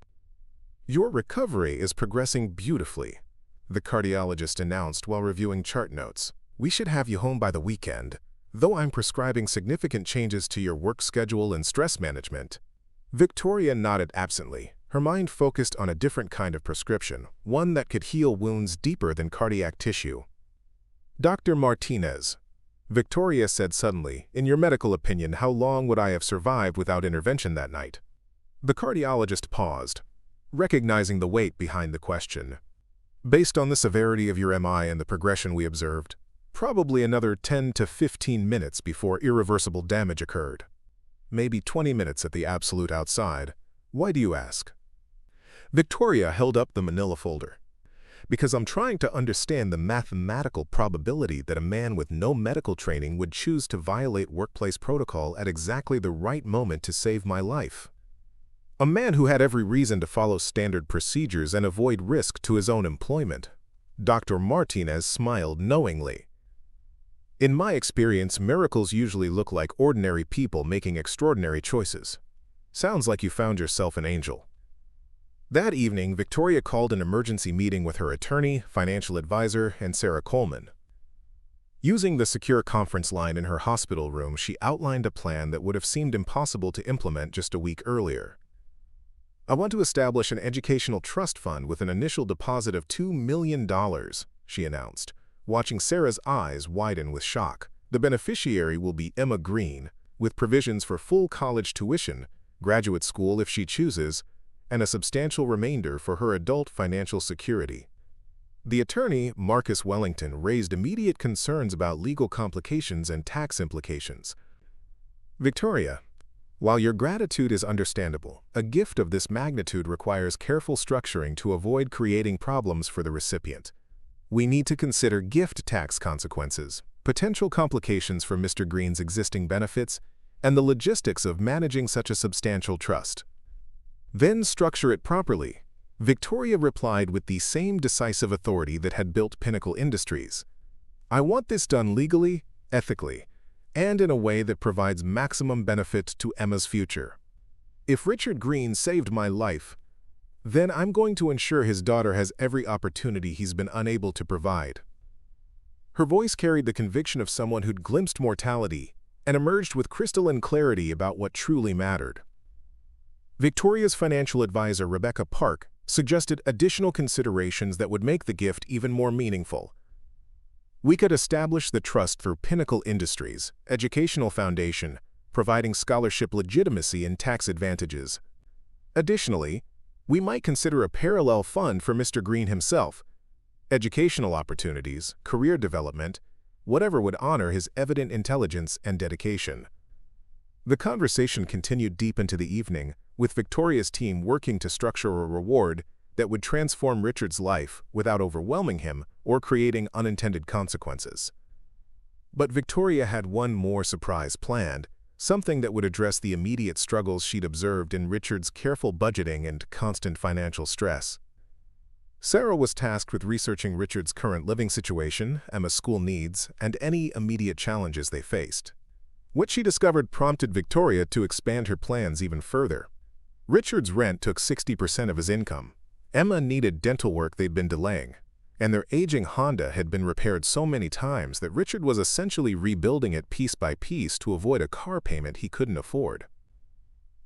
"Your recovery is progressing beautifully," the cardiologist announced while reviewing chart notes. "We should have you home by the weekend, though I'm prescribing significant changes to your work schedule and stress management." Victoria nodded absently, her mind focused on a different kind of prescription, one that could heal wounds deeper than cardiac tissue. "Dr. Martinez," Victoria said suddenly, "in your medical opinion, how long would I have survived without intervention that night?" The cardiologist paused, recognizing the weight behind the question. "Based on the severity of your MI and the progression we observed, probably another 10 to 15 minutes before irreversible damage occurred. Maybe 20 minutes at the absolute outside. Why do you ask?" Victoria held up the manila folder. "Because I'm trying to understand the mathematical probability that a man with no medical training would choose to violate workplace protocol at exactly the right moment to save my life. A man who had every reason to follow standard procedures and avoid risk to his own employment." Dr. Martinez smiled knowingly. "In my experience, miracles usually look like ordinary people making extraordinary choices. Sounds like you found yourself an angel." That evening, Victoria called an emergency meeting with her attorney, financial advisor, and Sarah Coleman. Using the secure conference line in her hospital room, she outlined a plan that would have seemed impossible to implement just a week earlier. "I want to establish an educational trust fund with an initial deposit of $2 million, she announced, watching Sarah's eyes widen with shock. "The beneficiary will be Emma Green, with provisions for full college tuition, graduate school if she chooses, and a substantial remainder for her adult financial security." The attorney, Marcus Wellington, raised immediate concerns about legal complications and tax implications. "Victoria, while your gratitude is understandable, a gift of this magnitude requires careful structuring to avoid creating problems for the recipient. We need to consider gift tax consequences, potential complications for Mr. Green's existing benefits, and the logistics of managing such a substantial trust." Then structure it properly. Victoria replied with the same decisive authority that had built Pinnacle Industries. I want this done legally, ethically, and in a way that provides maximum benefit to Emma's future. If Richard Green saved my life, then I'm going to ensure his daughter has every opportunity he's been unable to provide. Her voice carried the conviction of someone who'd glimpsed mortality and emerged with crystalline clarity about what truly mattered. Victoria's financial advisor, Rebecca Park, suggested additional considerations that would make the gift even more meaningful. We could establish the trust through Pinnacle Industries, educational foundation, providing scholarship legitimacy and tax advantages. Additionally, we might consider a parallel fund for Mr. Green himself, educational opportunities, career development, whatever would honor his evident intelligence and dedication. The conversation continued deep into the evening, with Victoria's team working to structure a reward that would transform Richard's life without overwhelming him or creating unintended consequences. But Victoria had one more surprise planned, something that would address the immediate struggles she'd observed in Richard's careful budgeting and constant financial stress. Sarah was tasked with researching Richard's current living situation, Emma's school needs, and any immediate challenges they faced. What she discovered prompted Victoria to expand her plans even further. Richard's rent took 60% of his income. Emma needed dental work they'd been delaying, and their aging Honda had been repaired so many times that Richard was essentially rebuilding it piece by piece to avoid a car payment he couldn't afford.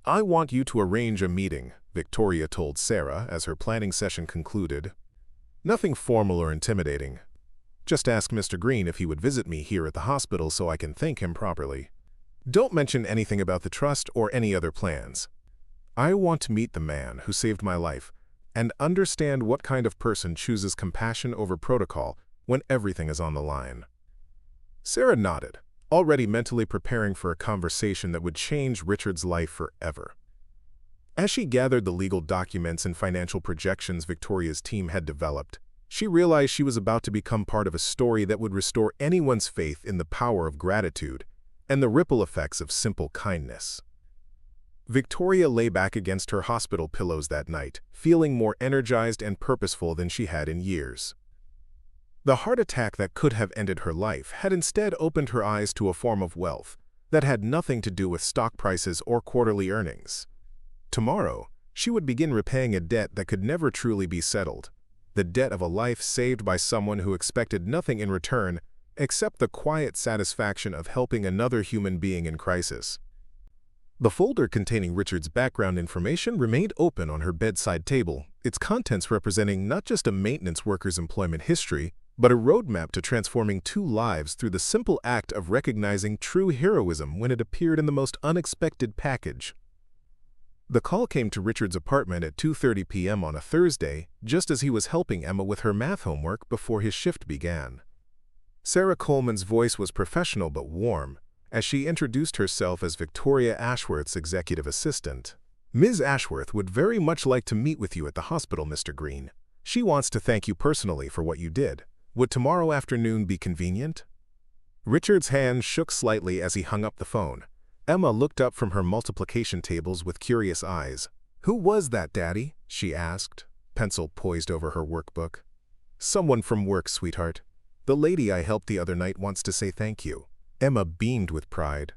I want you to arrange a meeting, Victoria told Sarah as her planning session concluded. Nothing formal or intimidating. Just ask Mr. Green if he would visit me here at the hospital so I can thank him properly. Don't mention anything about the trust or any other plans. I want to meet the man who saved my life and understand what kind of person chooses compassion over protocol when everything is on the line. Sarah nodded, already mentally preparing for a conversation that would change Richard's life forever. As she gathered the legal documents and financial projections Victoria's team had developed, she realized she was about to become part of a story that would restore anyone's faith in the power of gratitude and the ripple effects of simple kindness. Victoria lay back against her hospital pillows that night, feeling more energized and purposeful than she had in years. The heart attack that could have ended her life had instead opened her eyes to a form of wealth that had nothing to do with stock prices or quarterly earnings. Tomorrow, she would begin repaying a debt that could never truly be settled, the debt of a life saved by someone who expected nothing in return except the quiet satisfaction of helping another human being in crisis. The folder containing Richard's background information remained open on her bedside table, its contents representing not just a maintenance worker's employment history, but a roadmap to transforming two lives through the simple act of recognizing true heroism when it appeared in the most unexpected package. The call came to Richard's apartment at 2:30 p.m. on a Thursday, just as he was helping Emma with her math homework before his shift began. Sarah Coleman's voice was professional but warm, as she introduced herself as Victoria Ashworth's executive assistant. Ms. Ashworth would very much like to meet with you at the hospital, Mr. Green. She wants to thank you personally for what you did. Would tomorrow afternoon be convenient? Richard's hand shook slightly as he hung up the phone. Emma looked up from her multiplication tables with curious eyes. Who was that, Daddy? She asked, pencil poised over her workbook. Someone from work, sweetheart. The lady I helped the other night wants to say thank you. Emma beamed with pride.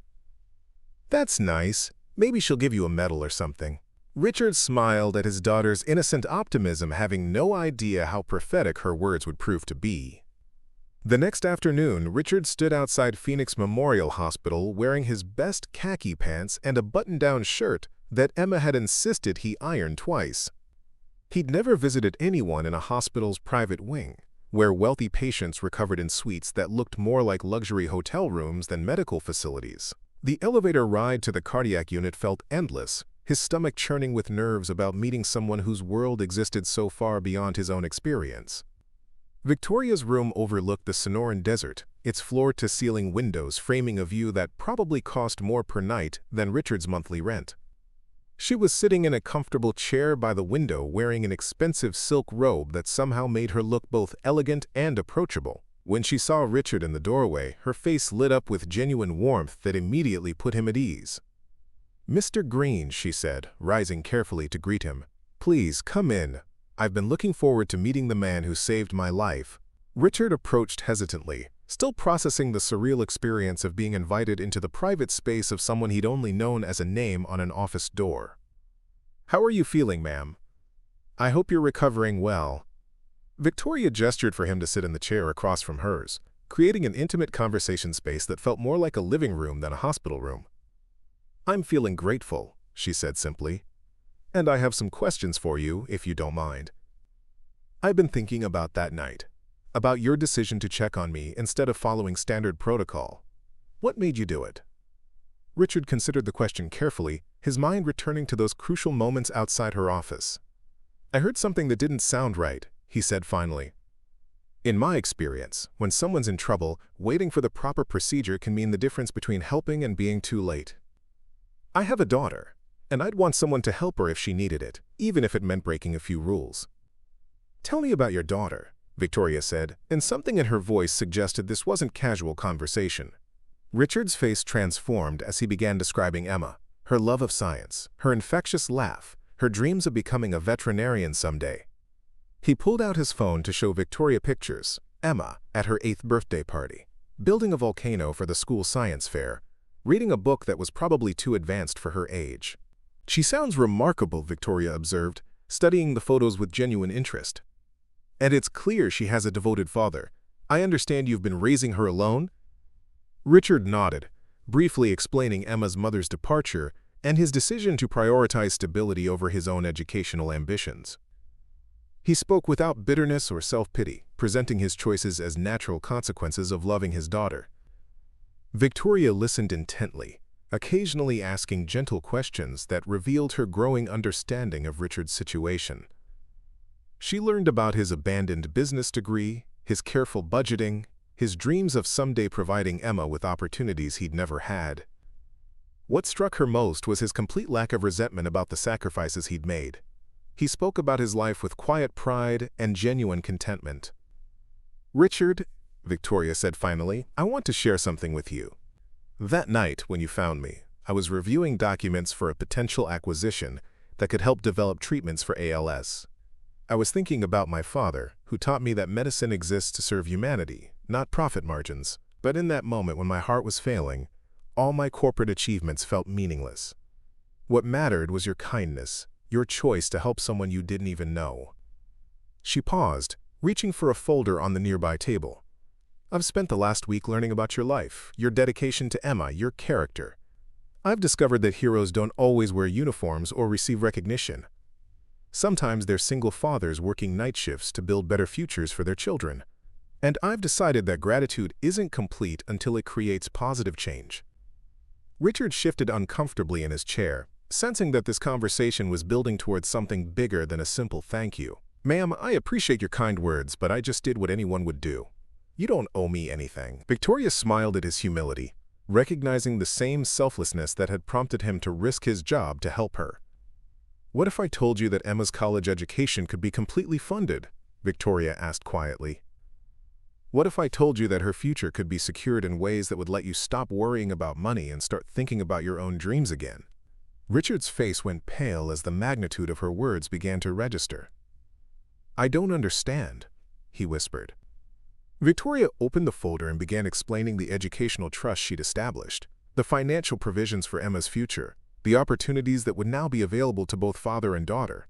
That's nice. Maybe she'll give you a medal or something. Richard smiled at his daughter's innocent optimism, having no idea how prophetic her words would prove to be. The next afternoon, Richard stood outside Phoenix Memorial Hospital wearing his best khaki pants and a button-down shirt that Emma had insisted he iron twice. He'd never visited anyone in a hospital's private wing, where wealthy patients recovered in suites that looked more like luxury hotel rooms than medical facilities. The elevator ride to the cardiac unit felt endless, his stomach churning with nerves about meeting someone whose world existed so far beyond his own experience. Victoria's room overlooked the Sonoran Desert, its floor-to-ceiling windows framing a view that probably cost more per night than Richard's monthly rent. She was sitting in a comfortable chair by the window wearing an expensive silk robe that somehow made her look both elegant and approachable. When she saw Richard in the doorway, her face lit up with genuine warmth that immediately put him at ease. "Mr. Green," she said, rising carefully to greet him. "Please, come in. I've been looking forward to meeting the man who saved my life." Richard approached hesitantly, still processing the surreal experience of being invited into the private space of someone he'd only known as a name on an office door. "How are you feeling, ma'am? I hope you're recovering well." Victoria gestured for him to sit in the chair across from hers, creating an intimate conversation space that felt more like a living room than a hospital room. "I'm feeling grateful," she said simply. "And I have some questions for you, if you don't mind. I've been thinking about that night, about your decision to check on me instead of following standard protocol. What made you do it?" Richard considered the question carefully, his mind returning to those crucial moments outside her office. "I heard something that didn't sound right," he said finally. "In my experience, when someone's in trouble, waiting for the proper procedure can mean the difference between helping and being too late. I have a daughter, and I'd want someone to help her if she needed it, even if it meant breaking a few rules." "Tell me about your daughter," Victoria said, and something in her voice suggested this wasn't casual conversation. Richard's face transformed as he began describing Emma, her love of science, her infectious laugh, her dreams of becoming a veterinarian someday. He pulled out his phone to show Victoria pictures, Emma at her 8th birthday party, building a volcano for the school science fair, reading a book that was probably too advanced for her age. "She sounds remarkable," Victoria observed, studying the photos with genuine interest. "And it's clear she has a devoted father. I understand you've been raising her alone?" Richard nodded, briefly explaining Emma's mother's departure and his decision to prioritize stability over his own educational ambitions. He spoke without bitterness or self-pity, presenting his choices as natural consequences of loving his daughter. Victoria listened intently, occasionally asking gentle questions that revealed her growing understanding of Richard's situation. She learned about his abandoned business degree, his careful budgeting, his dreams of someday providing Emma with opportunities he'd never had. What struck her most was his complete lack of resentment about the sacrifices he'd made. He spoke about his life with quiet pride and genuine contentment. "Richard," Victoria said finally, "I want to share something with you. That night, when you found me, I was reviewing documents for a potential acquisition that could help develop treatments for ALS. I was thinking about my father, who taught me that medicine exists to serve humanity, not profit margins. But in that moment when my heart was failing, all my corporate achievements felt meaningless. What mattered was your kindness, your choice to help someone you didn't even know." She paused, reaching for a folder on the nearby table. "I've spent the last week learning about your life, your dedication to Emma, your character. I've discovered that heroes don't always wear uniforms or receive recognition. Sometimes they're single fathers working night shifts to build better futures for their children. And I've decided that gratitude isn't complete until it creates positive change." Richard shifted uncomfortably in his chair, sensing that this conversation was building towards something bigger than a simple thank you. "Ma'am, I appreciate your kind words, but I just did what anyone would do. You don't owe me anything." Victoria smiled at his humility, recognizing the same selflessness that had prompted him to risk his job to help her. "What if I told you that Emma's college education could be completely funded?" Victoria asked quietly. "What if I told you that her future could be secured in ways that would let you stop worrying about money and start thinking about your own dreams again?" Richard's face went pale as the magnitude of her words began to register. "I don't understand," he whispered. Victoria opened the folder and began explaining the educational trust she'd established, the financial provisions for Emma's future, the opportunities that would now be available to both father and daughter.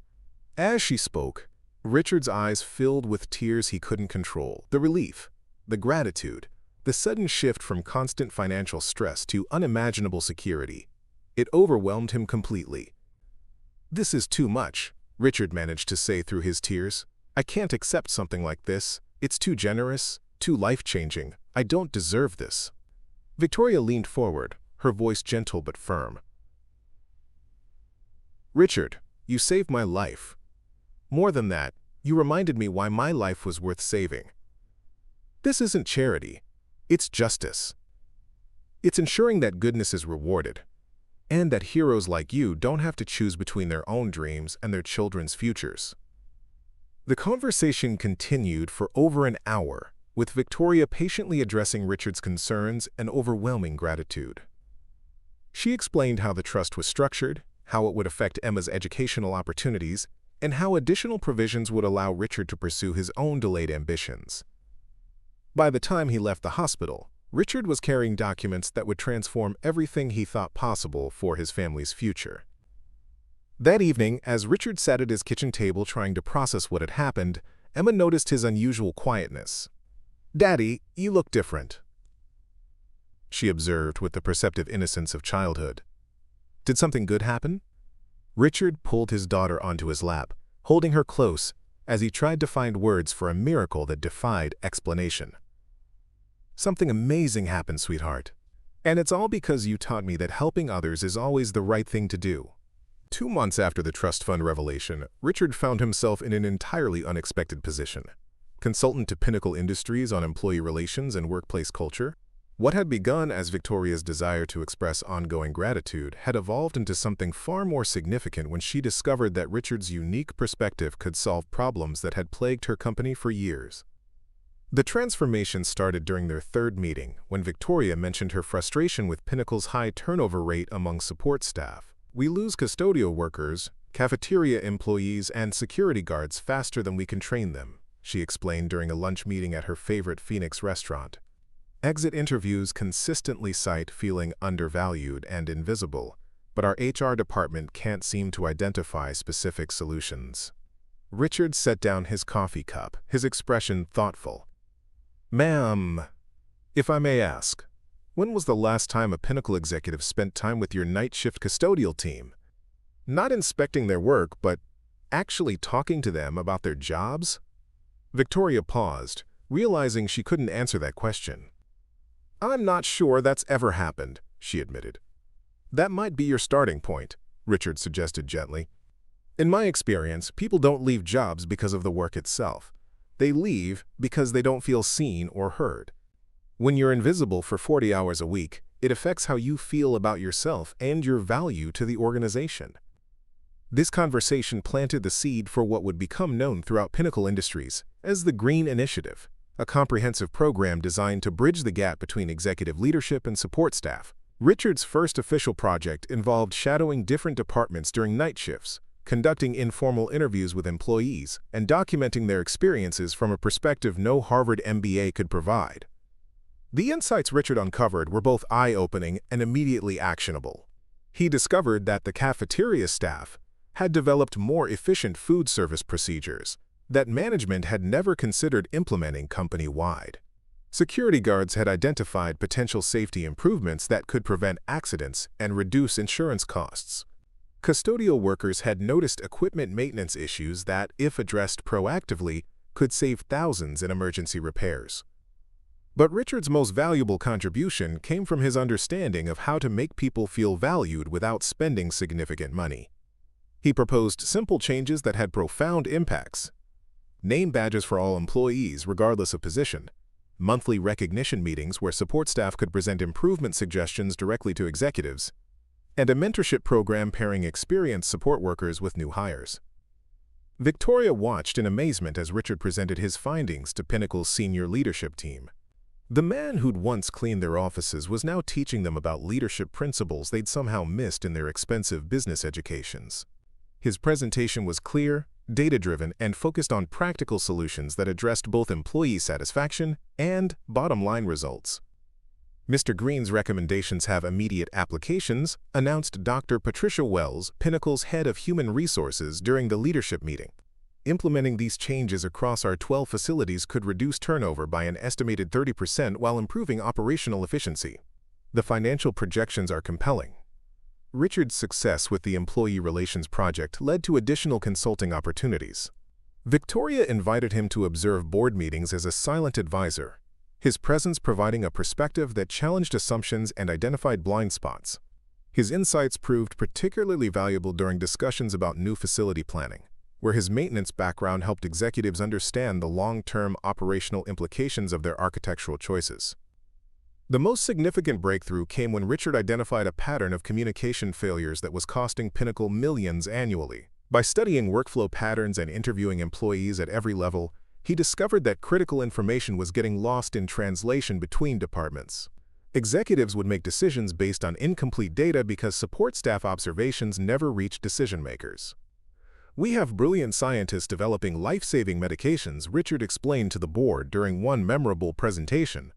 As she spoke, Richard's eyes filled with tears he couldn't control. The relief, the gratitude, the sudden shift from constant financial stress to unimaginable security. It overwhelmed him completely. "This is too much," Richard managed to say through his tears. "I can't accept something like this. It's too generous, too life-changing. I don't deserve this." Victoria leaned forward, her voice gentle but firm. "Richard, you saved my life. More than that, you reminded me why my life was worth saving. This isn't charity. It's justice. It's ensuring that goodness is rewarded, and that heroes like you don't have to choose between their own dreams and their children's futures." The conversation continued for over an hour, with Victoria patiently addressing Richard's concerns and overwhelming gratitude. She explained how the trust was structured, how it would affect Emma's educational opportunities, and how additional provisions would allow Richard to pursue his own delayed ambitions. By the time he left the hospital, Richard was carrying documents that would transform everything he thought possible for his family's future. That evening, as Richard sat at his kitchen table trying to process what had happened, Emma noticed his unusual quietness. "Daddy, you look different," she observed with the perceptive innocence of childhood. "Did something good happen?" Richard pulled his daughter onto his lap, holding her close as he tried to find words for a miracle that defied explanation. "Something amazing happened, sweetheart. And it's all because you taught me that helping others is always the right thing to do." 2 months after the trust fund revelation, Richard found himself in an entirely unexpected position. Consultant to Pinnacle Industries on employee relations and workplace culture, what had begun as Victoria's desire to express ongoing gratitude had evolved into something far more significant when she discovered that Richard's unique perspective could solve problems that had plagued her company for years. The transformation started during their third meeting, when Victoria mentioned her frustration with Pinnacle's high turnover rate among support staff. "We lose custodial workers, cafeteria employees, and security guards faster than we can train them," she explained during a lunch meeting at her favorite Phoenix restaurant. "Exit interviews consistently cite feeling undervalued and invisible, but our HR department can't seem to identify specific solutions." Richard set down his coffee cup, his expression thoughtful. "Ma'am, if I may ask, when was the last time a Pinnacle executive spent time with your night shift custodial team? Not inspecting their work, but actually talking to them about their jobs?" Victoria paused, realizing she couldn't answer that question. "I'm not sure that's ever happened," she admitted. "That might be your starting point," Richard suggested gently. "In my experience, people don't leave jobs because of the work itself. They leave because they don't feel seen or heard. When you're invisible for 40 hours a week, it affects how you feel about yourself and your value to the organization." This conversation planted the seed for what would become known throughout Pinnacle Industries as the Green Initiative, a comprehensive program designed to bridge the gap between executive leadership and support staff. Richard's first official project involved shadowing different departments during night shifts, conducting informal interviews with employees, and documenting their experiences from a perspective no Harvard MBA could provide. The insights Richard uncovered were both eye-opening and immediately actionable. He discovered that the cafeteria staff had developed more efficient food service procedures that management had never considered implementing company-wide. Security guards had identified potential safety improvements that could prevent accidents and reduce insurance costs. Custodial workers had noticed equipment maintenance issues that, if addressed proactively, could save thousands in emergency repairs. But Richard's most valuable contribution came from his understanding of how to make people feel valued without spending significant money. He proposed simple changes that had profound impacts: name badges for all employees regardless of position, monthly recognition meetings where support staff could present improvement suggestions directly to executives, and a mentorship program pairing experienced support workers with new hires. Victoria watched in amazement as Richard presented his findings to Pinnacle's senior leadership team. The man who'd once cleaned their offices was now teaching them about leadership principles they'd somehow missed in their expensive business educations. His presentation was clear, data-driven, and focused on practical solutions that addressed both employee satisfaction and bottom-line results. "Mr. Green's recommendations have immediate applications," announced Dr. Patricia Wells, Pinnacle's head of human resources, during the leadership meeting. "Implementing these changes across our 12 facilities could reduce turnover by an estimated 30% while improving operational efficiency. The financial projections are compelling." Richard's success with the Employee Relations Project led to additional consulting opportunities. Victoria invited him to observe board meetings as a silent advisor, his presence providing a perspective that challenged assumptions and identified blind spots. His insights proved particularly valuable during discussions about new facility planning, where his maintenance background helped executives understand the long-term operational implications of their architectural choices. The most significant breakthrough came when Richard identified a pattern of communication failures that was costing Pinnacle millions annually. By studying workflow patterns and interviewing employees at every level, he discovered that critical information was getting lost in translation between departments. Executives would make decisions based on incomplete data because support staff observations never reached decision-makers. "We have brilliant scientists developing life-saving medications," Richard explained to the board during one memorable presentation.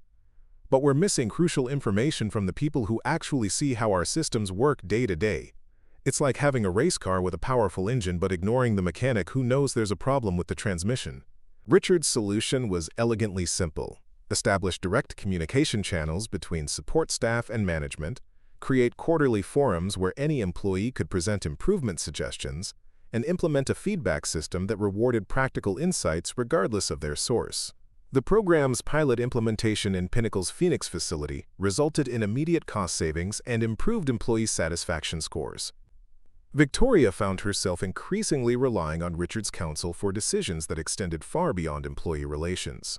"But we're missing crucial information from the people who actually see how our systems work day to day. It's like having a race car with a powerful engine but ignoring the mechanic who knows there's a problem with the transmission." Richard's solution was elegantly simple. Establish direct communication channels between support staff and management, create quarterly forums where any employee could present improvement suggestions, and implement a feedback system that rewarded practical insights regardless of their source. The program's pilot implementation in Pinnacle's Phoenix facility resulted in immediate cost savings and improved employee satisfaction scores. Victoria found herself increasingly relying on Richard's counsel for decisions that extended far beyond employee relations.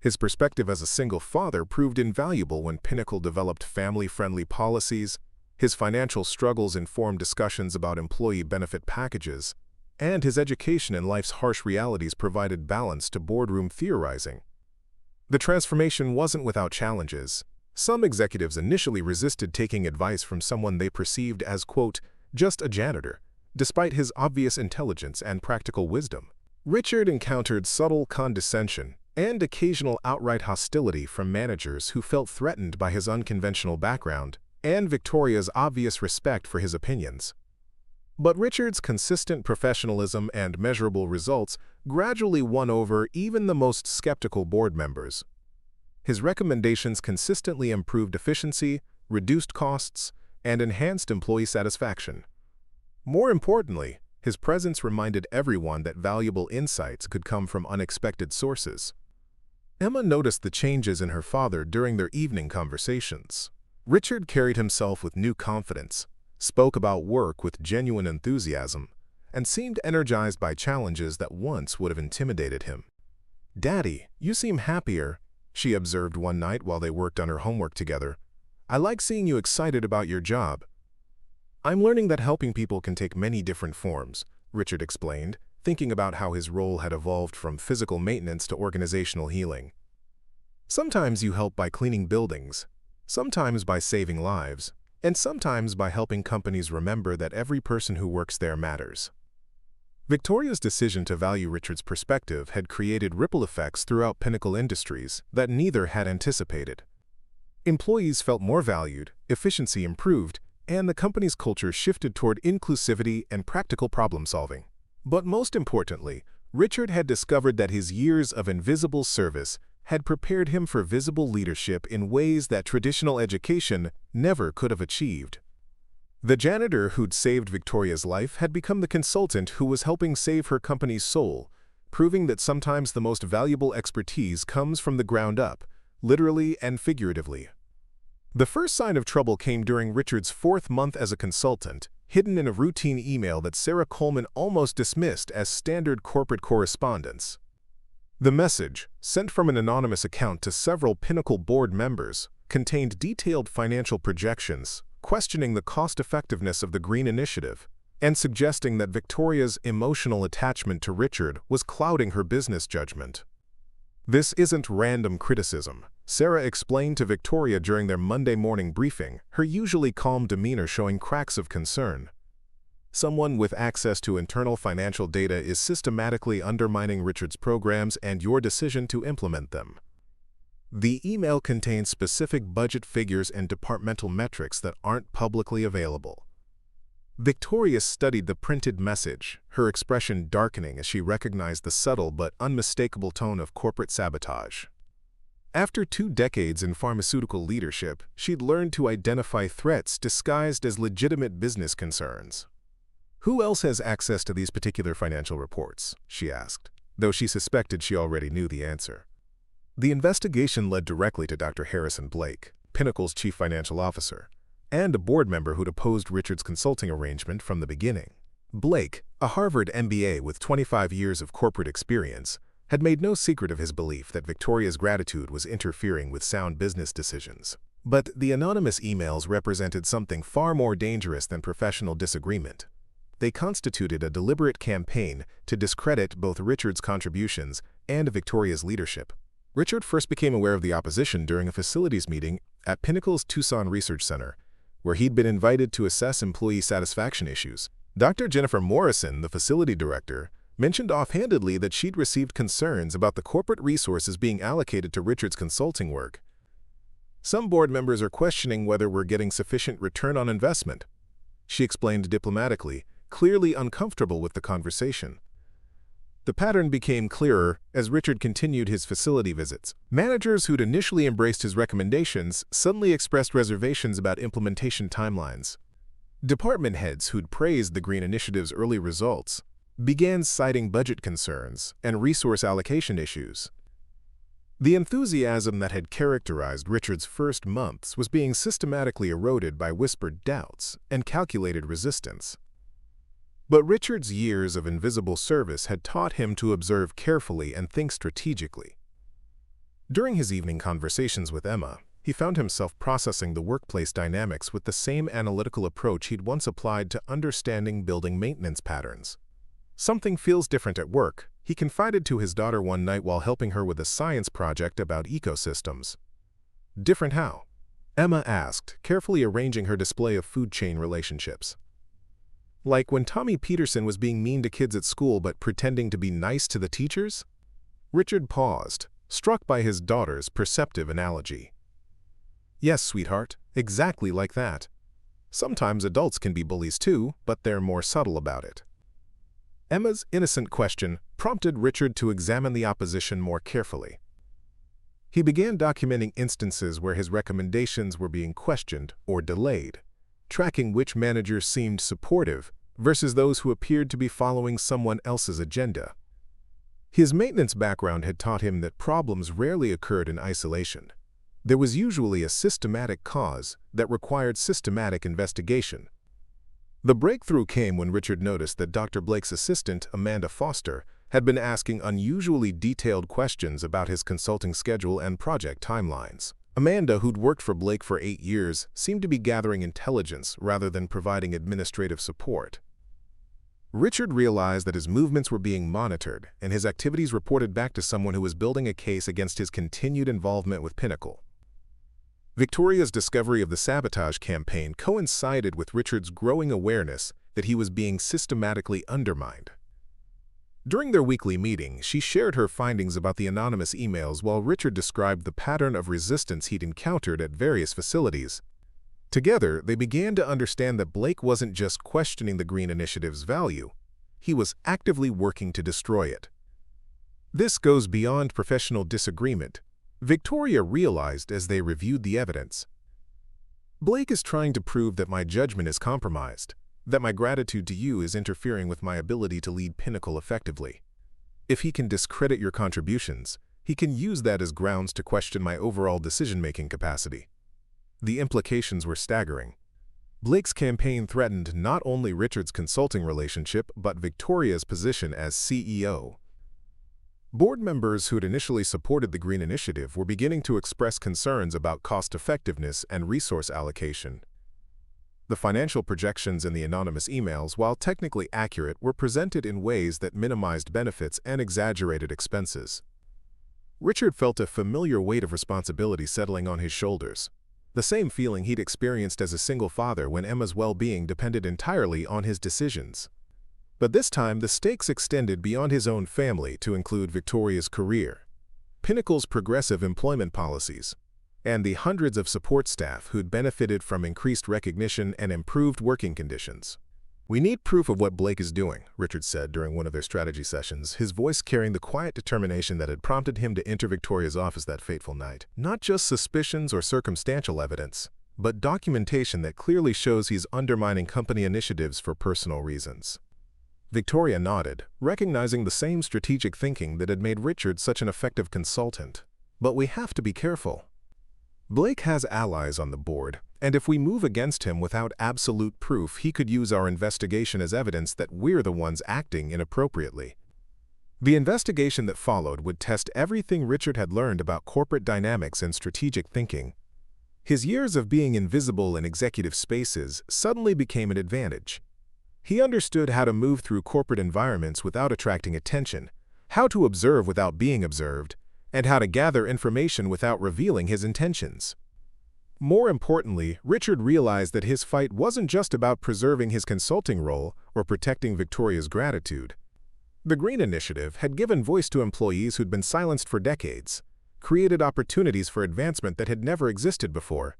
His perspective as a single father proved invaluable when Pinnacle developed family-friendly policies. His financial struggles informed discussions about employee benefit packages, and his education in life's harsh realities provided balance to boardroom theorizing. The transformation wasn't without challenges. Some executives initially resisted taking advice from someone they perceived as, quote, just a janitor, despite his obvious intelligence and practical wisdom. Richard encountered subtle condescension and occasional outright hostility from managers who felt threatened by his unconventional background and Victoria's obvious respect for his opinions. But Richard's consistent professionalism and measurable results gradually won over even the most skeptical board members. His recommendations consistently improved efficiency, reduced costs, and enhanced employee satisfaction. More importantly, his presence reminded everyone that valuable insights could come from unexpected sources. Emma noticed the changes in her father during their evening conversations. Richard carried himself with new confidence, spoke about work with genuine enthusiasm, and seemed energized by challenges that once would have intimidated him. "Daddy, you seem happier," she observed one night while they worked on her homework together. "I like seeing you excited about your job." "I'm learning that helping people can take many different forms," Richard explained, thinking about how his role had evolved from physical maintenance to organizational healing. "Sometimes you help by cleaning buildings, sometimes by saving lives, and sometimes by helping companies remember that every person who works there matters." Victoria's decision to value Richard's perspective had created ripple effects throughout Pinnacle Industries that neither had anticipated. Employees felt more valued, efficiency improved, and the company's culture shifted toward inclusivity and practical problem-solving. But most importantly, Richard had discovered that his years of invisible service had prepared him for visible leadership in ways that traditional education never could have achieved. The janitor who'd saved Victoria's life had become the consultant who was helping save her company's soul, proving that sometimes the most valuable expertise comes from the ground up, literally and figuratively. The first sign of trouble came during Richard's 4th month as a consultant, hidden in a routine email that Sarah Coleman almost dismissed as standard corporate correspondence. The message, sent from an anonymous account to several Pinnacle board members, contained detailed financial projections, questioning the cost-effectiveness of the Green Initiative, and suggesting that Victoria's emotional attachment to Richard was clouding her business judgment. "This isn't random criticism," Sarah explained to Victoria during their Monday morning briefing, her usually calm demeanor showing cracks of concern. "Someone with access to internal financial data is systematically undermining Richard's programs and your decision to implement them." The email contains specific budget figures and departmental metrics that aren't publicly available. Victoria studied the printed message, her expression darkening as she recognized the subtle but unmistakable tone of corporate sabotage. After 2 decades in pharmaceutical leadership, she'd learned to identify threats disguised as legitimate business concerns. "Who else has access to these particular financial reports?" she asked, though she suspected she already knew the answer. The investigation led directly to Dr. Harrison Blake, Pinnacle's chief financial officer, and a board member who'd opposed Richard's consulting arrangement from the beginning. Blake, a Harvard MBA with 25 years of corporate experience, had made no secret of his belief that Victoria's gratitude was interfering with sound business decisions. But the anonymous emails represented something far more dangerous than professional disagreement. They constituted a deliberate campaign to discredit both Richard's contributions and Victoria's leadership. Richard first became aware of the opposition during a facilities meeting at Pinnacle's Tucson Research Center, where he'd been invited to assess employee satisfaction issues. Dr. Jennifer Morrison, the facility director, mentioned offhandedly that she'd received concerns about the corporate resources being allocated to Richard's consulting work. Some board members are questioning whether we're getting sufficient return on investment, she explained diplomatically, clearly uncomfortable with the conversation. The pattern became clearer as Richard continued his facility visits. Managers who'd initially embraced his recommendations suddenly expressed reservations about implementation timelines. Department heads who'd praised the Green Initiative's early results began citing budget concerns and resource allocation issues. The enthusiasm that had characterized Richard's first months was being systematically eroded by whispered doubts and calculated resistance. But Richard's years of invisible service had taught him to observe carefully and think strategically. During his evening conversations with Emma, he found himself processing the workplace dynamics with the same analytical approach he'd once applied to understanding building maintenance patterns. "Something feels different at work," he confided to his daughter one night while helping her with a science project about ecosystems. "Different how?" Emma asked, carefully arranging her display of food chain relationships. "Like when Tommy Peterson was being mean to kids at school but pretending to be nice to the teachers?" Richard paused, struck by his daughter's perceptive analogy. "Yes, sweetheart, exactly like that. Sometimes adults can be bullies too, but they're more subtle about it." Emma's innocent question prompted Richard to examine the opposition more carefully. He began documenting instances where his recommendations were being questioned or delayed, tracking which managers seemed supportive versus those who appeared to be following someone else's agenda. His maintenance background had taught him that problems rarely occurred in isolation. There was usually a systematic cause that required systematic investigation. The breakthrough came when Richard noticed that Dr. Blake's assistant, Amanda Foster, had been asking unusually detailed questions about his consulting schedule and project timelines. Amanda, who'd worked for Blake for 8 years, seemed to be gathering intelligence rather than providing administrative support. Richard realized that his movements were being monitored and his activities reported back to someone who was building a case against his continued involvement with Pinnacle. Victoria's discovery of the sabotage campaign coincided with Richard's growing awareness that he was being systematically undermined. During their weekly meeting, she shared her findings about the anonymous emails while Richard described the pattern of resistance he'd encountered at various facilities. Together, they began to understand that Blake wasn't just questioning the Green Initiative's value, he was actively working to destroy it. This goes beyond professional disagreement, Victoria realized as they reviewed the evidence. "Blake is trying to prove that my judgment is compromised, that my gratitude to you is interfering with my ability to lead Pinnacle effectively. If he can discredit your contributions, he can use that as grounds to question my overall decision-making capacity." The implications were staggering. Blake's campaign threatened not only Richard's consulting relationship but Victoria's position as CEO. Board members who'd initially supported the Green Initiative were beginning to express concerns about cost-effectiveness and resource allocation. The financial projections in the anonymous emails, while technically accurate, were presented in ways that minimized benefits and exaggerated expenses. Richard felt a familiar weight of responsibility settling on his shoulders, the same feeling he'd experienced as a single father when Emma's well-being depended entirely on his decisions. But this time, the stakes extended beyond his own family to include Victoria's career, Pinnacle's progressive employment policies, and the hundreds of support staff who'd benefited from increased recognition and improved working conditions. "We need proof of what Blake is doing," Richard said during one of their strategy sessions, his voice carrying the quiet determination that had prompted him to enter Victoria's office that fateful night. "Not just suspicions or circumstantial evidence, but documentation that clearly shows he's undermining company initiatives for personal reasons." Victoria nodded, recognizing the same strategic thinking that had made Richard such an effective consultant. "But we have to be careful. Blake has allies on the board, and if we move against him without absolute proof, he could use our investigation as evidence that we're the ones acting inappropriately." The investigation that followed would test everything Richard had learned about corporate dynamics and strategic thinking. His years of being invisible in executive spaces suddenly became an advantage. He understood how to move through corporate environments without attracting attention, how to observe without being observed, and how to gather information without revealing his intentions. More importantly, Richard realized that his fight wasn't just about preserving his consulting role or protecting Victoria's gratitude. The Green Initiative had given voice to employees who'd been silenced for decades, created opportunities for advancement that had never existed before,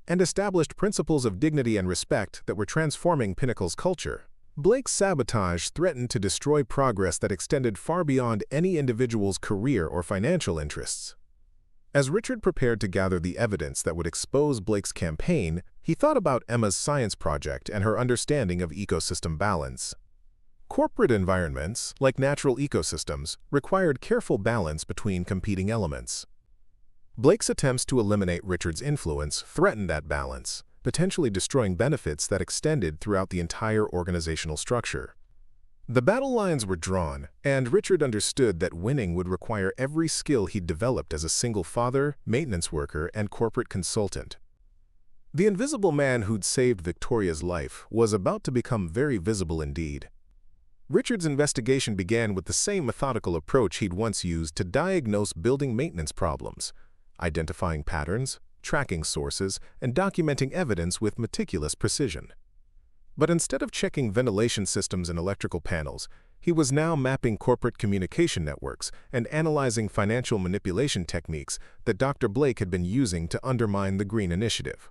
and established principles of dignity and respect that were transforming Pinnacle's culture. Blake's sabotage threatened to destroy progress that extended far beyond any individual's career or financial interests. As Richard prepared to gather the evidence that would expose Blake's campaign, he thought about Emma's science project and her understanding of ecosystem balance. Corporate environments, like natural ecosystems, required careful balance between competing elements. Blake's attempts to eliminate Richard's influence threatened that balance, potentially destroying benefits that extended throughout the entire organizational structure. The battle lines were drawn, and Richard understood that winning would require every skill he'd developed as a single father, maintenance worker, and corporate consultant. The invisible man who'd saved Victoria's life was about to become very visible indeed. Richard's investigation began with the same methodical approach he'd once used to diagnose building maintenance problems, identifying patterns, tracking sources, and documenting evidence with meticulous precision. But instead of checking ventilation systems and electrical panels, he was now mapping corporate communication networks and analyzing financial manipulation techniques that Dr. Blake had been using to undermine the Green Initiative.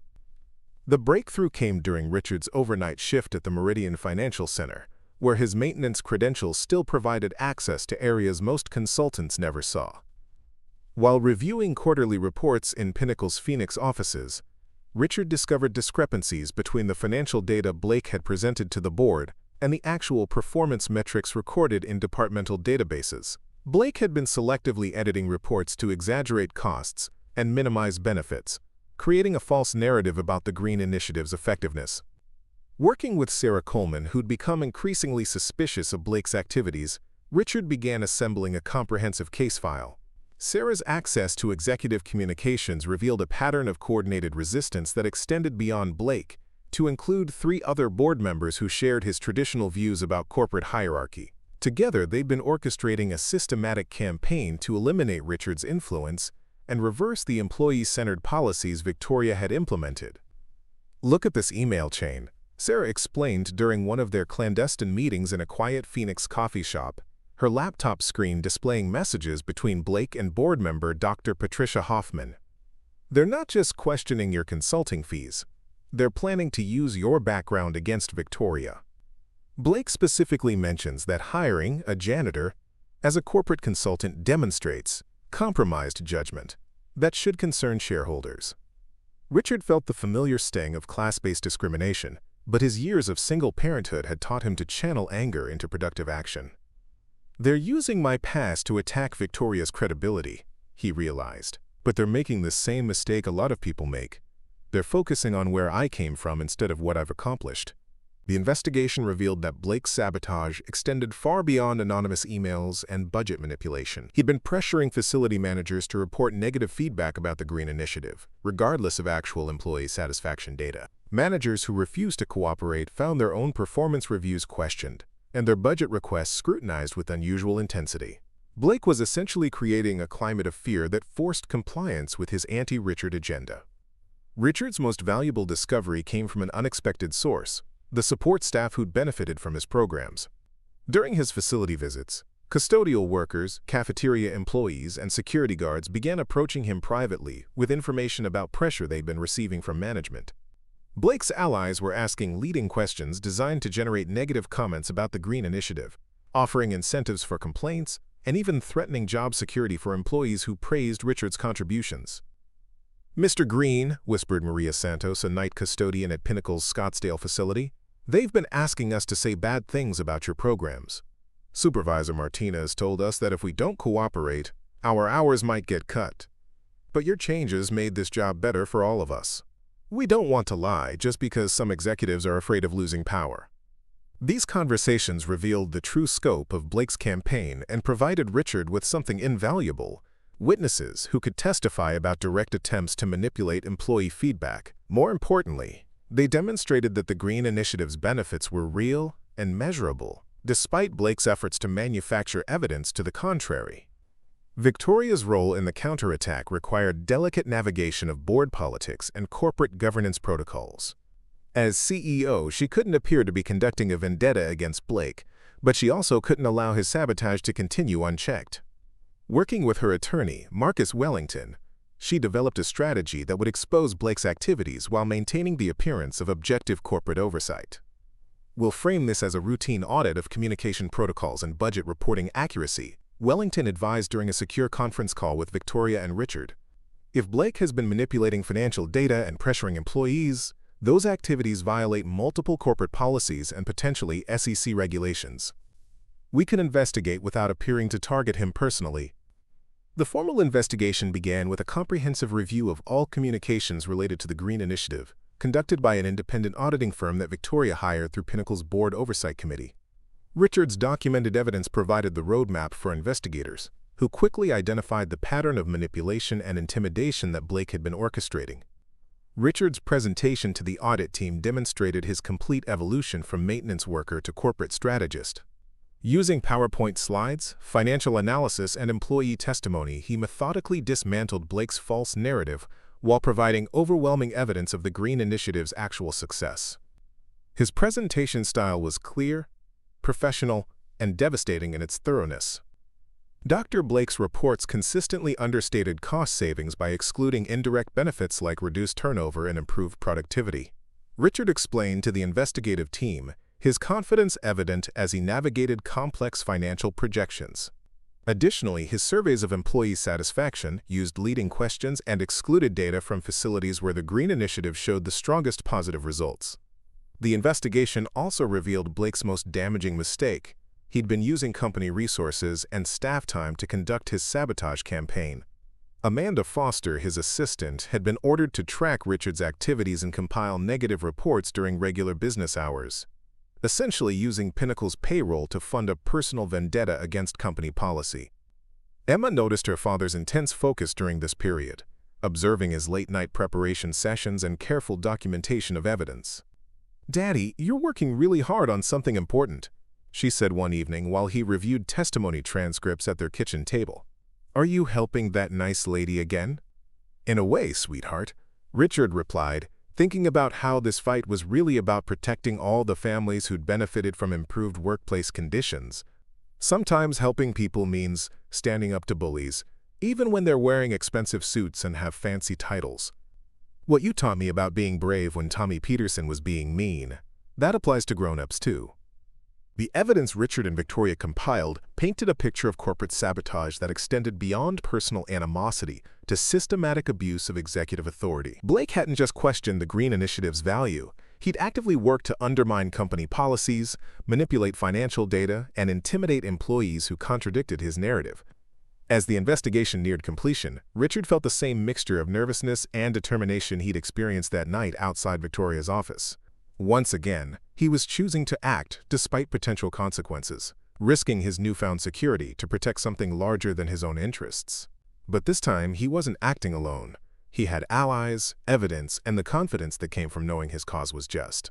The breakthrough came during Richard's overnight shift at the Meridian Financial Center, where his maintenance credentials still provided access to areas most consultants never saw. While reviewing quarterly reports in Pinnacle's Phoenix offices, Richard discovered discrepancies between the financial data Blake had presented to the board and the actual performance metrics recorded in departmental databases. Blake had been selectively editing reports to exaggerate costs and minimize benefits, creating a false narrative about the Green Initiative's effectiveness. Working with Sarah Coleman, who'd become increasingly suspicious of Blake's activities, Richard began assembling a comprehensive case file. Sarah's access to executive communications revealed a pattern of coordinated resistance that extended beyond Blake, to include 3 other board members who shared his traditional views about corporate hierarchy. Together, they'd been orchestrating a systematic campaign to eliminate Richard's influence and reverse the employee-centered policies Victoria had implemented. "Look at this email chain," Sarah explained during one of their clandestine meetings in a quiet Phoenix coffee shop, her laptop screen displaying messages between Blake and board member Dr. Patricia Hoffman. "They're not just questioning your consulting fees. They're planning to use your background against Victoria." Blake specifically mentions that hiring a janitor as a corporate consultant demonstrates compromised judgment that should concern shareholders. Richard felt the familiar sting of class-based discrimination, but his years of single parenthood had taught him to channel anger into productive action. "They're using my past to attack Victoria's credibility," he realized, "but they're making the same mistake a lot of people make. They're focusing on where I came from instead of what I've accomplished." The investigation revealed that Blake's sabotage extended far beyond anonymous emails and budget manipulation. He'd been pressuring facility managers to report negative feedback about the Green Initiative, regardless of actual employee satisfaction data. Managers who refused to cooperate found their own performance reviews questioned, and their budget requests scrutinized with unusual intensity. Blake was essentially creating a climate of fear that forced compliance with his anti-Richard agenda. Richard's most valuable discovery came from an unexpected source: the support staff who'd benefited from his programs. During his facility visits, custodial workers, cafeteria employees, and security guards began approaching him privately with information about pressure they'd been receiving from management. Blake's allies were asking leading questions designed to generate negative comments about the Green Initiative, offering incentives for complaints, and even threatening job security for employees who praised Richard's contributions. "Mr. Green," whispered Maria Santos, a night custodian at Pinnacle's Scottsdale facility, "they've been asking us to say bad things about your programs. Supervisor Martinez told us that if we don't cooperate, our hours might get cut. But your changes made this job better for all of us. We don't want to lie just because some executives are afraid of losing power." These conversations revealed the true scope of Blake's campaign and provided Richard with something invaluable: witnesses who could testify about direct attempts to manipulate employee feedback. More importantly, they demonstrated that the Green Initiative's benefits were real and measurable, despite Blake's efforts to manufacture evidence to the contrary. Victoria's role in the counterattack required delicate navigation of board politics and corporate governance protocols. As CEO, she couldn't appear to be conducting a vendetta against Blake, but she also couldn't allow his sabotage to continue unchecked. Working with her attorney, Marcus Wellington, she developed a strategy that would expose Blake's activities while maintaining the appearance of objective corporate oversight. We'll frame this as a routine audit of communication protocols and budget reporting accuracy, Wellington advised during a secure conference call with Victoria and Richard. If Blake has been manipulating financial data and pressuring employees, those activities violate multiple corporate policies and potentially SEC regulations. We can investigate without appearing to target him personally. The formal investigation began with a comprehensive review of all communications related to the Green Initiative, conducted by an independent auditing firm that Victoria hired through Pinnacle's Board Oversight Committee. Richard's documented evidence provided the roadmap for investigators, who quickly identified the pattern of manipulation and intimidation that Blake had been orchestrating. Richard's presentation to the audit team demonstrated his complete evolution from maintenance worker to corporate strategist. Using PowerPoint slides, financial analysis, and employee testimony, he methodically dismantled Blake's false narrative while providing overwhelming evidence of the Green Initiative's actual success. His presentation style was clear, professional, and devastating in its thoroughness. Dr. Blake's reports consistently understated cost savings by excluding indirect benefits like reduced turnover and improved productivity. Richard explained to the investigative team, his confidence evident as he navigated complex financial projections. Additionally, his surveys of employee satisfaction used leading questions and excluded data from facilities where the Green Initiative showed the strongest positive results. The investigation also revealed Blake's most damaging mistake. He'd been using company resources and staff time to conduct his sabotage campaign. Amanda Foster, his assistant, had been ordered to track Richard's activities and compile negative reports during regular business hours, essentially using Pinnacle's payroll to fund a personal vendetta against company policy. Emma noticed her father's intense focus during this period, observing his late-night preparation sessions and careful documentation of evidence. "Daddy, you're working really hard on something important," she said one evening while he reviewed testimony transcripts at their kitchen table. "Are you helping that nice lady again?" "In a way, sweetheart," Richard replied, thinking about how this fight was really about protecting all the families who'd benefited from improved workplace conditions. Sometimes helping people means standing up to bullies, even when they're wearing expensive suits and have fancy titles. What you taught me about being brave when Tommy Peterson was being mean, that applies to grown-ups too. The evidence Richard and Victoria compiled painted a picture of corporate sabotage that extended beyond personal animosity to systematic abuse of executive authority. Blake hadn't just questioned the Green Initiative's value. He'd actively worked to undermine company policies, manipulate financial data, and intimidate employees who contradicted his narrative. As the investigation neared completion, Richard felt the same mixture of nervousness and determination he'd experienced that night outside Victoria's office. Once again, he was choosing to act despite potential consequences, risking his newfound security to protect something larger than his own interests. But this time, he wasn't acting alone. He had allies, evidence, and the confidence that came from knowing his cause was just.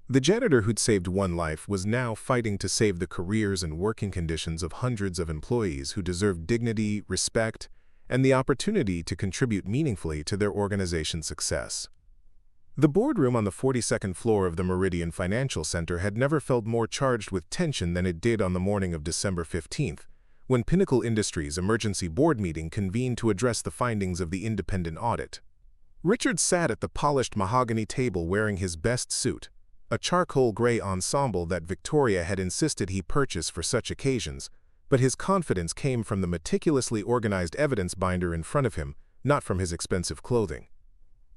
The janitor who'd saved one life was now fighting to save the careers and working conditions of hundreds of employees who deserved dignity, respect, and the opportunity to contribute meaningfully to their organization's success. The boardroom on the 42nd floor of the Meridian Financial Center had never felt more charged with tension than it did on the morning of December 15th, when Pinnacle Industries' emergency board meeting convened to address the findings of the independent audit. Richard sat at the polished mahogany table wearing his best suit, a charcoal gray ensemble that Victoria had insisted he purchase for such occasions, but his confidence came from the meticulously organized evidence binder in front of him, not from his expensive clothing.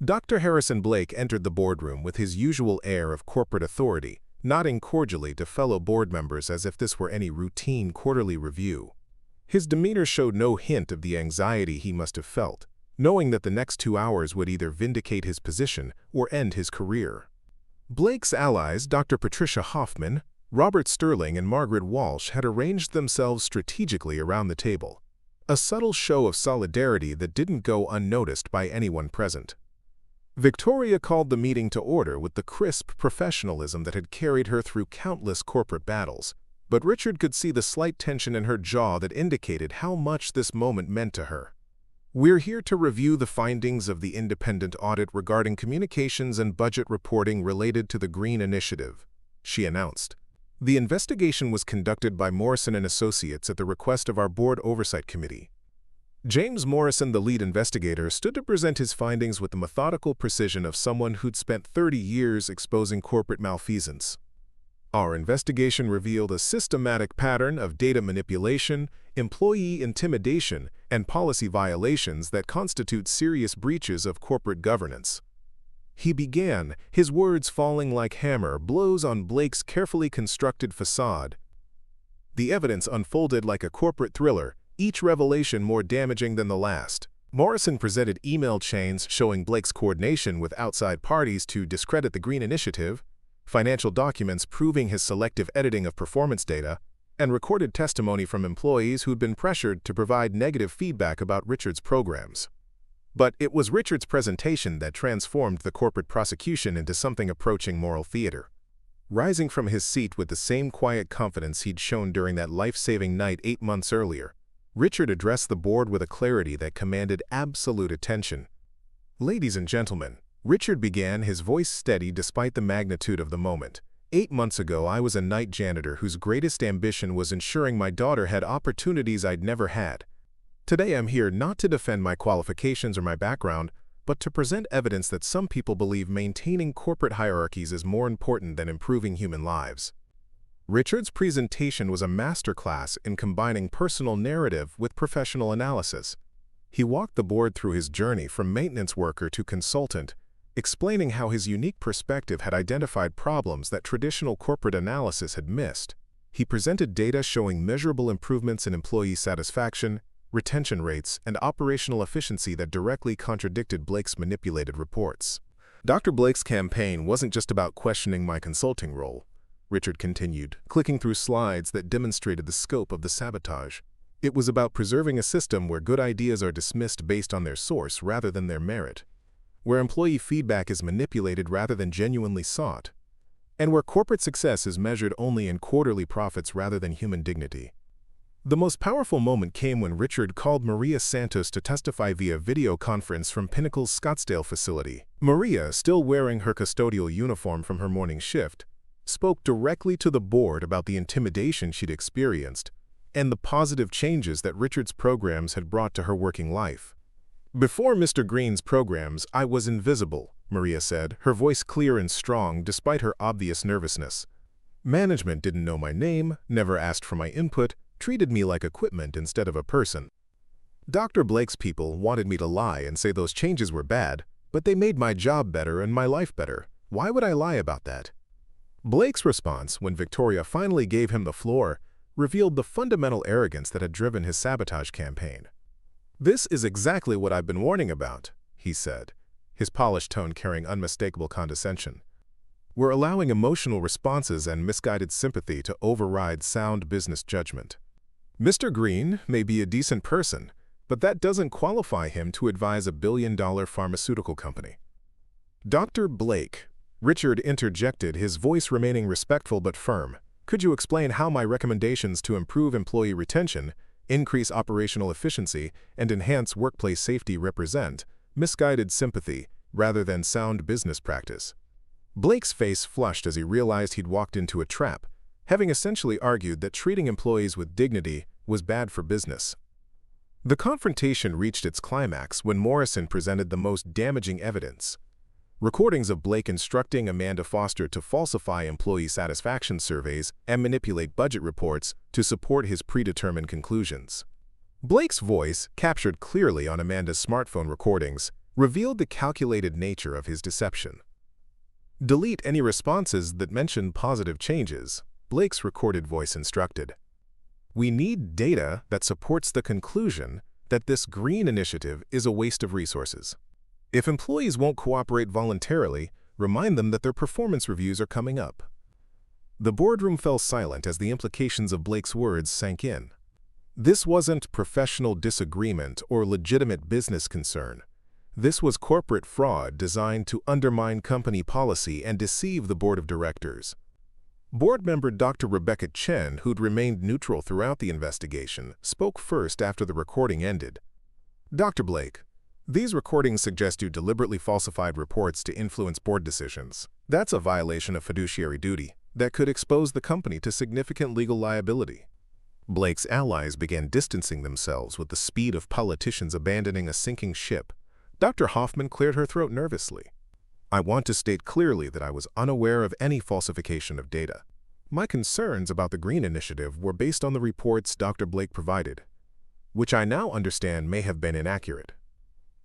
Dr. Harrison Blake entered the boardroom with his usual air of corporate authority, nodding cordially to fellow board members as if this were any routine quarterly review. His demeanor showed no hint of the anxiety he must have felt, knowing that the next 2 hours would either vindicate his position or end his career. Blake's allies, Dr. Patricia Hoffman, Robert Sterling, and Margaret Walsh, had arranged themselves strategically around the table, a subtle show of solidarity that didn't go unnoticed by anyone present. Victoria called the meeting to order with the crisp professionalism that had carried her through countless corporate battles, but Richard could see the slight tension in her jaw that indicated how much this moment meant to her. "We're here to review the findings of the independent audit regarding communications and budget reporting related to the Green Initiative," she announced. "The investigation was conducted by Morrison & Associates at the request of our Board Oversight Committee." James Morrison, the lead investigator, stood to present his findings with the methodical precision of someone who'd spent 30 years exposing corporate malfeasance. "Our investigation revealed a systematic pattern of data manipulation, employee intimidation, and policy violations that constitute serious breaches of corporate governance," he began, his words falling like hammer blows on Blake's carefully constructed facade. The evidence unfolded like a corporate thriller, each revelation more damaging than the last. Morrison presented email chains showing Blake's coordination with outside parties to discredit the Green Initiative, financial documents proving his selective editing of performance data, and recorded testimony from employees who'd been pressured to provide negative feedback about Richard's programs. But it was Richard's presentation that transformed the corporate prosecution into something approaching moral theater. Rising from his seat with the same quiet confidence he'd shown during that life-saving night 8 months earlier, Richard addressed the board with a clarity that commanded absolute attention. "Ladies and gentlemen," Richard began, his voice steady despite the magnitude of the moment. 8 months ago, I was a night janitor whose greatest ambition was ensuring my daughter had opportunities I'd never had. Today I'm here not to defend my qualifications or my background, but to present evidence that some people believe maintaining corporate hierarchies is more important than improving human lives." Richard's presentation was a masterclass in combining personal narrative with professional analysis. He walked the board through his journey from maintenance worker to consultant, explaining how his unique perspective had identified problems that traditional corporate analysis had missed. He presented data showing measurable improvements in employee satisfaction, retention rates, and operational efficiency that directly contradicted Blake's manipulated reports. "Dr. Blake's campaign wasn't just about questioning my consulting role," Richard continued, clicking through slides that demonstrated the scope of the sabotage. "It was about preserving a system where good ideas are dismissed based on their source rather than their merit, where employee feedback is manipulated rather than genuinely sought, and where corporate success is measured only in quarterly profits rather than human dignity." The most powerful moment came when Richard called Maria Santos to testify via video conference from Pinnacle's Scottsdale facility. Maria, still wearing her custodial uniform from her morning shift, spoke directly to the board about the intimidation she'd experienced and the positive changes that Richard's programs had brought to her working life. "Before Mr. Green's programs, I was invisible," Maria said, her voice clear and strong despite her obvious nervousness. "Management didn't know my name, never asked for my input, treated me like equipment instead of a person. Dr. Blake's people wanted me to lie and say those changes were bad, but they made my job better and my life better. Why would I lie about that?" Blake's response, when Victoria finally gave him the floor, revealed the fundamental arrogance that had driven his sabotage campaign. "This is exactly what I've been warning about," he said, his polished tone carrying unmistakable condescension. "We're allowing emotional responses and misguided sympathy to override sound business judgment. Mr. Green may be a decent person, but that doesn't qualify him to advise a billion-dollar pharmaceutical company." "Dr. Blake," Richard interjected, his voice remaining respectful but firm, "could you explain how my recommendations to improve employee retention, increase operational efficiency, and enhance workplace safety represent misguided sympathy rather than sound business practice?" Blake's face flushed as he realized he'd walked into a trap, having essentially argued that treating employees with dignity was bad for business. The confrontation reached its climax when Morrison presented the most damaging evidence: recordings of Blake instructing Amanda Foster to falsify employee satisfaction surveys and manipulate budget reports to support his predetermined conclusions. Blake's voice, captured clearly on Amanda's smartphone recordings, revealed the calculated nature of his deception. "Delete any responses that mention positive changes," Blake's recorded voice instructed. "We need data that supports the conclusion that this Green Initiative is a waste of resources. If employees won't cooperate voluntarily, remind them that their performance reviews are coming up." The boardroom fell silent as the implications of Blake's words sank in. This wasn't professional disagreement or legitimate business concern. This was corporate fraud designed to undermine company policy and deceive the board of directors. Board member Dr. Rebecca Chen, who'd remained neutral throughout the investigation, spoke first after the recording ended. "Dr. Blake, these recordings suggest you deliberately falsified reports to influence board decisions. That's a violation of fiduciary duty that could expose the company to significant legal liability." Blake's allies began distancing themselves with the speed of politicians abandoning a sinking ship. Dr. Hoffman cleared her throat nervously. "I want to state clearly that I was unaware of any falsification of data. My concerns about the Green Initiative were based on the reports Dr. Blake provided, which I now understand may have been inaccurate."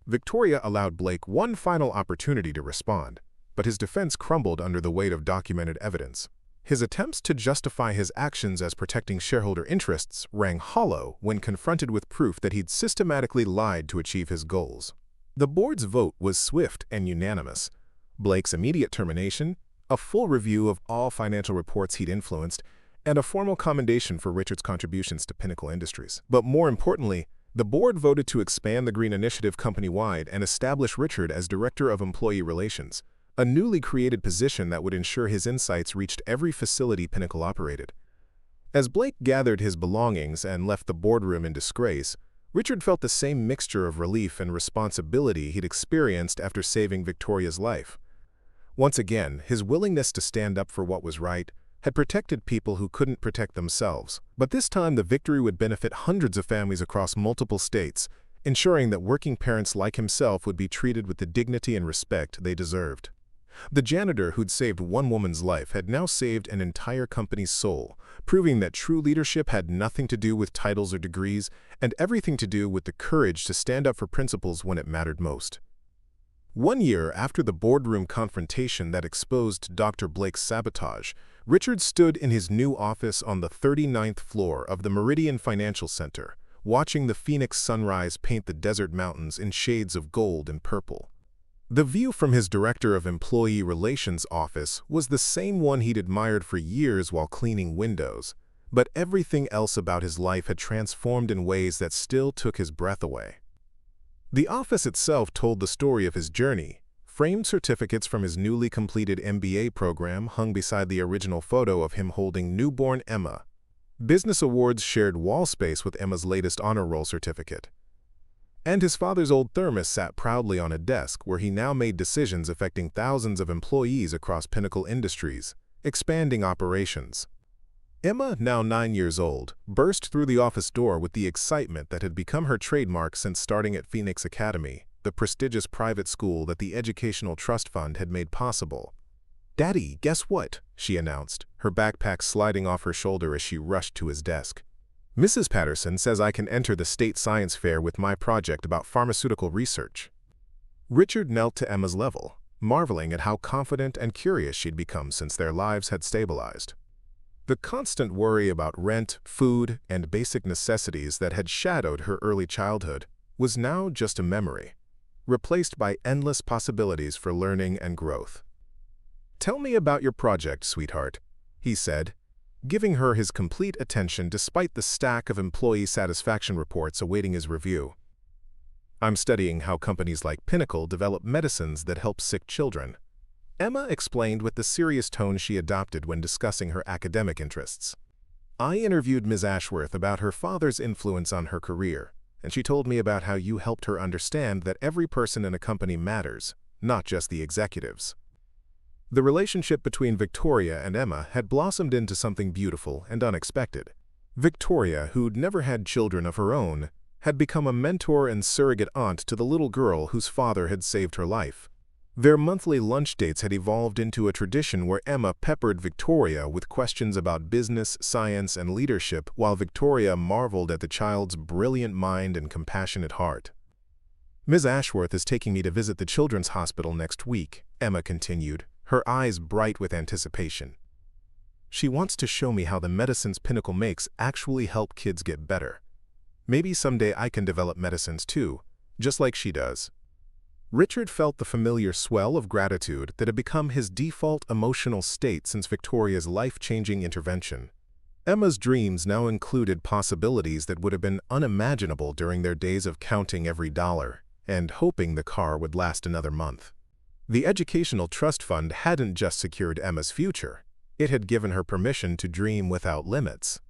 Victoria allowed Blake one final opportunity to respond, but his defense crumbled under the weight of documented evidence. His attempts to justify his actions as protecting shareholder interests rang hollow when confronted with proof that he'd systematically lied to achieve his goals. The board's vote was swift and unanimous. Blake's immediate termination, a full review of all financial reports he'd influenced, and a formal commendation for Richard's contributions to Pinnacle Industries. But more importantly, the board voted to expand the Green Initiative company-wide and establish Richard as Director of Employee Relations, a newly created position that would ensure his insights reached every facility Pinnacle operated. As Blake gathered his belongings and left the boardroom in disgrace, Richard felt the same mixture of relief and responsibility he'd experienced after saving Victoria's life. Once again, his willingness to stand up for what was right had protected people who couldn't protect themselves. But this time the victory would benefit hundreds of families across multiple states, ensuring that working parents like himself would be treated with the dignity and respect they deserved. The janitor who'd saved one woman's life had now saved an entire company's soul, proving that true leadership had nothing to do with titles or degrees, and everything to do with the courage to stand up for principles when it mattered most. 1 year after the boardroom confrontation that exposed Dr. Blake's sabotage, Richard stood in his new office on the 39th floor of the Meridian Financial Center, watching the Phoenix sunrise paint the desert mountains in shades of gold and purple. The view from his Director of Employee Relations office was the same one he'd admired for years while cleaning windows, but everything else about his life had transformed in ways that still took his breath away. The office itself told the story of his journey. Framed certificates from his newly completed MBA program hung beside the original photo of him holding newborn Emma. Business awards shared wall space with Emma's latest honor roll certificate. And his father's old thermos sat proudly on a desk where he now made decisions affecting thousands of employees across Pinnacle Industries, expanding operations. Emma, now 9 years old, burst through the office door with the excitement that had become her trademark since starting at Phoenix Academy, the prestigious private school that the Educational Trust Fund had made possible. "Daddy, guess what?" she announced, her backpack sliding off her shoulder as she rushed to his desk. "Mrs. Patterson says I can enter the state science fair with my project about pharmaceutical research." Richard knelt to Emma's level, marveling at how confident and curious she'd become since their lives had stabilized. The constant worry about rent, food, and basic necessities that had shadowed her early childhood was now just a memory, replaced by endless possibilities for learning and growth. "Tell me about your project, sweetheart," he said, giving her his complete attention despite the stack of employee satisfaction reports awaiting his review. "I'm studying how companies like Pinnacle develop medicines that help sick children," Emma explained with the serious tone she adopted when discussing her academic interests. "I interviewed Ms. Ashworth about her father's influence on her career, and she told me about how you helped her understand that every person in a company matters, not just the executives." The relationship between Victoria and Emma had blossomed into something beautiful and unexpected. Victoria, who'd never had children of her own, had become a mentor and surrogate aunt to the little girl whose father had saved her life. Their monthly lunch dates had evolved into a tradition where Emma peppered Victoria with questions about business, science, and leadership, while Victoria marveled at the child's brilliant mind and compassionate heart. "Ms. Ashworth is taking me to visit the Children's Hospital next week," Emma continued, her eyes bright with anticipation. "She wants to show me how the medicines Pinnacle makes actually help kids get better. Maybe someday I can develop medicines too, just like she does." Richard felt the familiar swell of gratitude that had become his default emotional state since Victoria's life-changing intervention. Emma's dreams now included possibilities that would have been unimaginable during their days of counting every dollar and hoping the car would last another month. The Educational Trust Fund hadn't just secured Emma's future. It had given her permission to dream without limits.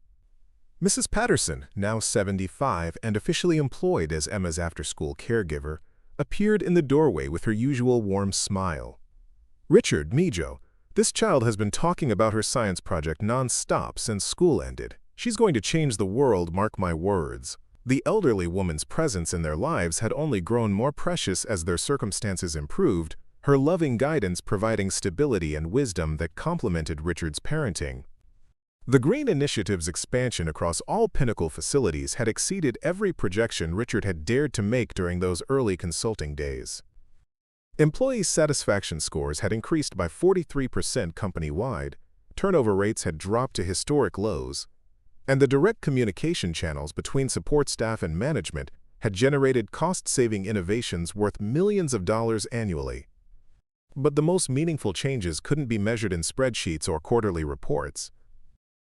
Mrs. Patterson, now 75 and officially employed as Emma's after-school caregiver, appeared in the doorway with her usual warm smile. "Richard, Mijo, this child has been talking about her science project non-stop since school ended. She's going to change the world, mark my words." The elderly woman's presence in their lives had only grown more precious as their circumstances improved, her loving guidance providing stability and wisdom that complemented Richard's parenting. The Green Initiative's expansion across all Pinnacle facilities had exceeded every projection Richard had dared to make during those early consulting days. Employee satisfaction scores had increased by 43% company-wide, turnover rates had dropped to historic lows, and the direct communication channels between support staff and management had generated cost-saving innovations worth millions of dollars annually. But the most meaningful changes couldn't be measured in spreadsheets or quarterly reports.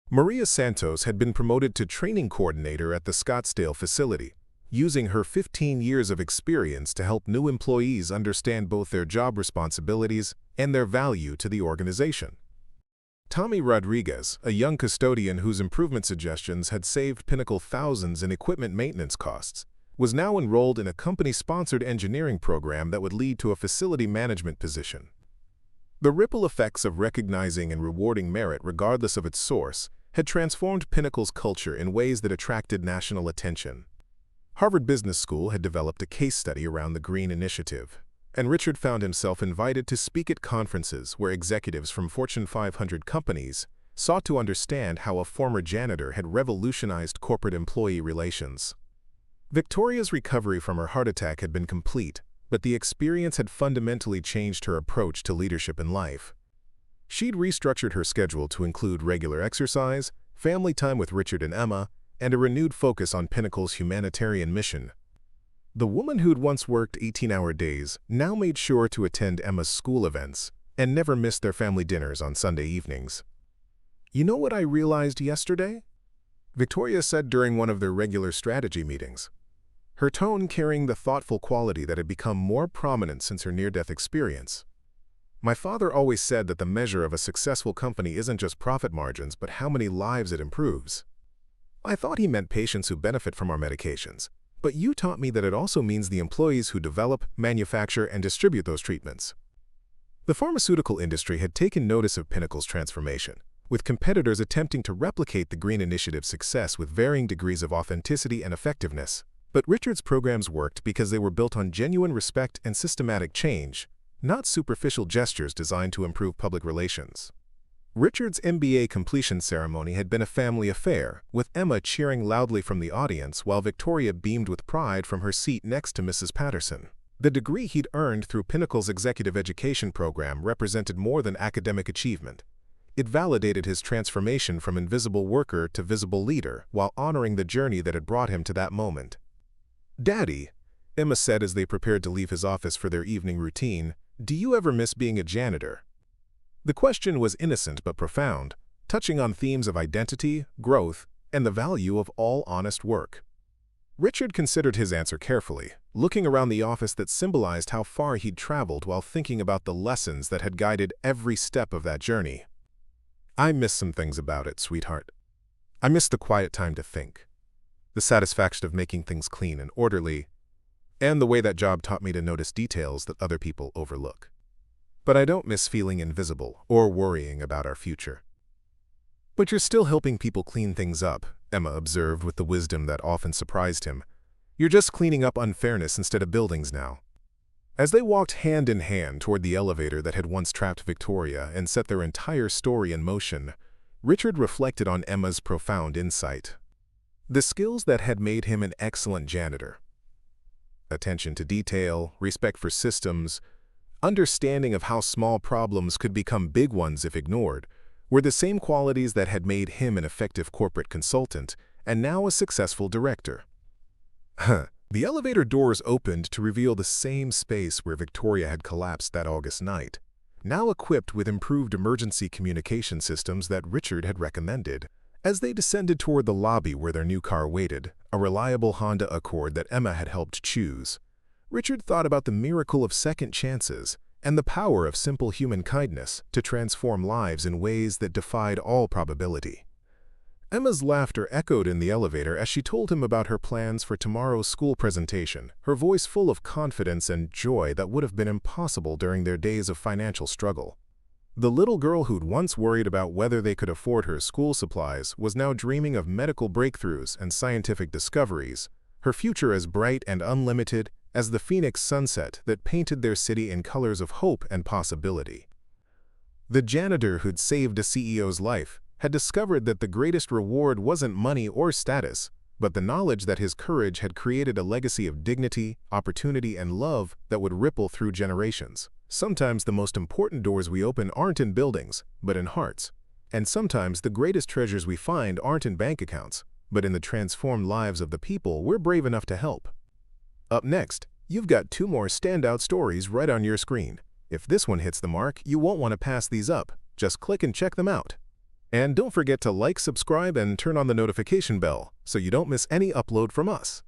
Maria Santos had been promoted to training coordinator at the Scottsdale facility, using her 15 years of experience to help new employees understand both their job responsibilities and their value to the organization. Tommy Rodriguez, a young custodian whose improvement suggestions had saved Pinnacle thousands in equipment maintenance costs, was now enrolled in a company-sponsored engineering program that would lead to a facility management position. The ripple effects of recognizing and rewarding merit regardless of its source had transformed Pinnacle's culture in ways that attracted national attention. Harvard Business School had developed a case study around the Green Initiative, and Richard found himself invited to speak at conferences where executives from Fortune 500 companies sought to understand how a former janitor had revolutionized corporate employee relations. Victoria's recovery from her heart attack had been complete, but the experience had fundamentally changed her approach to leadership in life. She'd restructured her schedule to include regular exercise, family time with Richard and Emma, and a renewed focus on Pinnacle's humanitarian mission. The woman who'd once worked 18-hour days now made sure to attend Emma's school events and never missed their family dinners on Sunday evenings. "You know what I realized yesterday?" Victoria said during one of their regular strategy meetings, her tone carrying the thoughtful quality that had become more prominent since her near-death experience. "My father always said that the measure of a successful company isn't just profit margins, but how many lives it improves. I thought he meant patients who benefit from our medications, but you taught me that it also means the employees who develop, manufacture, and distribute those treatments." The pharmaceutical industry had taken notice of Pinnacle's transformation, with competitors attempting to replicate the Green Initiative's success with varying degrees of authenticity and effectiveness. But Richard's programs worked because they were built on genuine respect and systematic change, not superficial gestures designed to improve public relations. Richard's MBA completion ceremony had been a family affair, with Emma cheering loudly from the audience while Victoria beamed with pride from her seat next to Mrs. Patterson. The degree he'd earned through Pinnacle's executive education program represented more than academic achievement. It validated his transformation from invisible worker to visible leader while honoring the journey that had brought him to that moment. "Daddy," Emma said as they prepared to leave his office for their evening routine, "do you ever miss being a janitor?" The question was innocent but profound, touching on themes of identity, growth, and the value of all honest work. Richard considered his answer carefully, looking around the office that symbolized how far he'd traveled while thinking about the lessons that had guided every step of that journey. "I miss some things about it, sweetheart. I miss the quiet time to think, the satisfaction of making things clean and orderly, and the way that job taught me to notice details that other people overlook. But I don't miss feeling invisible or worrying about our future." "But you're still helping people clean things up," Emma observed with the wisdom that often surprised him. "You're just cleaning up unfairness instead of buildings now." As they walked hand in hand toward the elevator that had once trapped Victoria and set their entire story in motion, Richard reflected on Emma's profound insight. The skills that had made him an excellent janitor, attention to detail, respect for systems, understanding of how small problems could become big ones if ignored, were the same qualities that had made him an effective corporate consultant and now a successful director. The elevator doors opened to reveal the same space where Victoria had collapsed that August night, now equipped with improved emergency communication systems that Richard had recommended. As they descended toward the lobby where their new car waited, a reliable Honda Accord that Emma had helped choose, Richard thought about the miracle of second chances and the power of simple human kindness to transform lives in ways that defied all probability. Emma's laughter echoed in the elevator as she told him about her plans for tomorrow's school presentation, her voice full of confidence and joy that would have been impossible during their days of financial struggle. The little girl who'd once worried about whether they could afford her school supplies was now dreaming of medical breakthroughs and scientific discoveries, her future as bright and unlimited as the Phoenix sunset that painted their city in colors of hope and possibility. The janitor who'd saved a CEO's life had discovered that the greatest reward wasn't money or status, but the knowledge that his courage had created a legacy of dignity, opportunity, and love that would ripple through generations. Sometimes the most important doors we open aren't in buildings, but in hearts. And sometimes the greatest treasures we find aren't in bank accounts, but in the transformed lives of the people we're brave enough to help. Up next, you've got 2 more standout stories right on your screen. If this one hits the mark, you won't want to pass these up. Just click and check them out. And don't forget to like, subscribe, and turn on the notification bell so you don't miss any upload from us.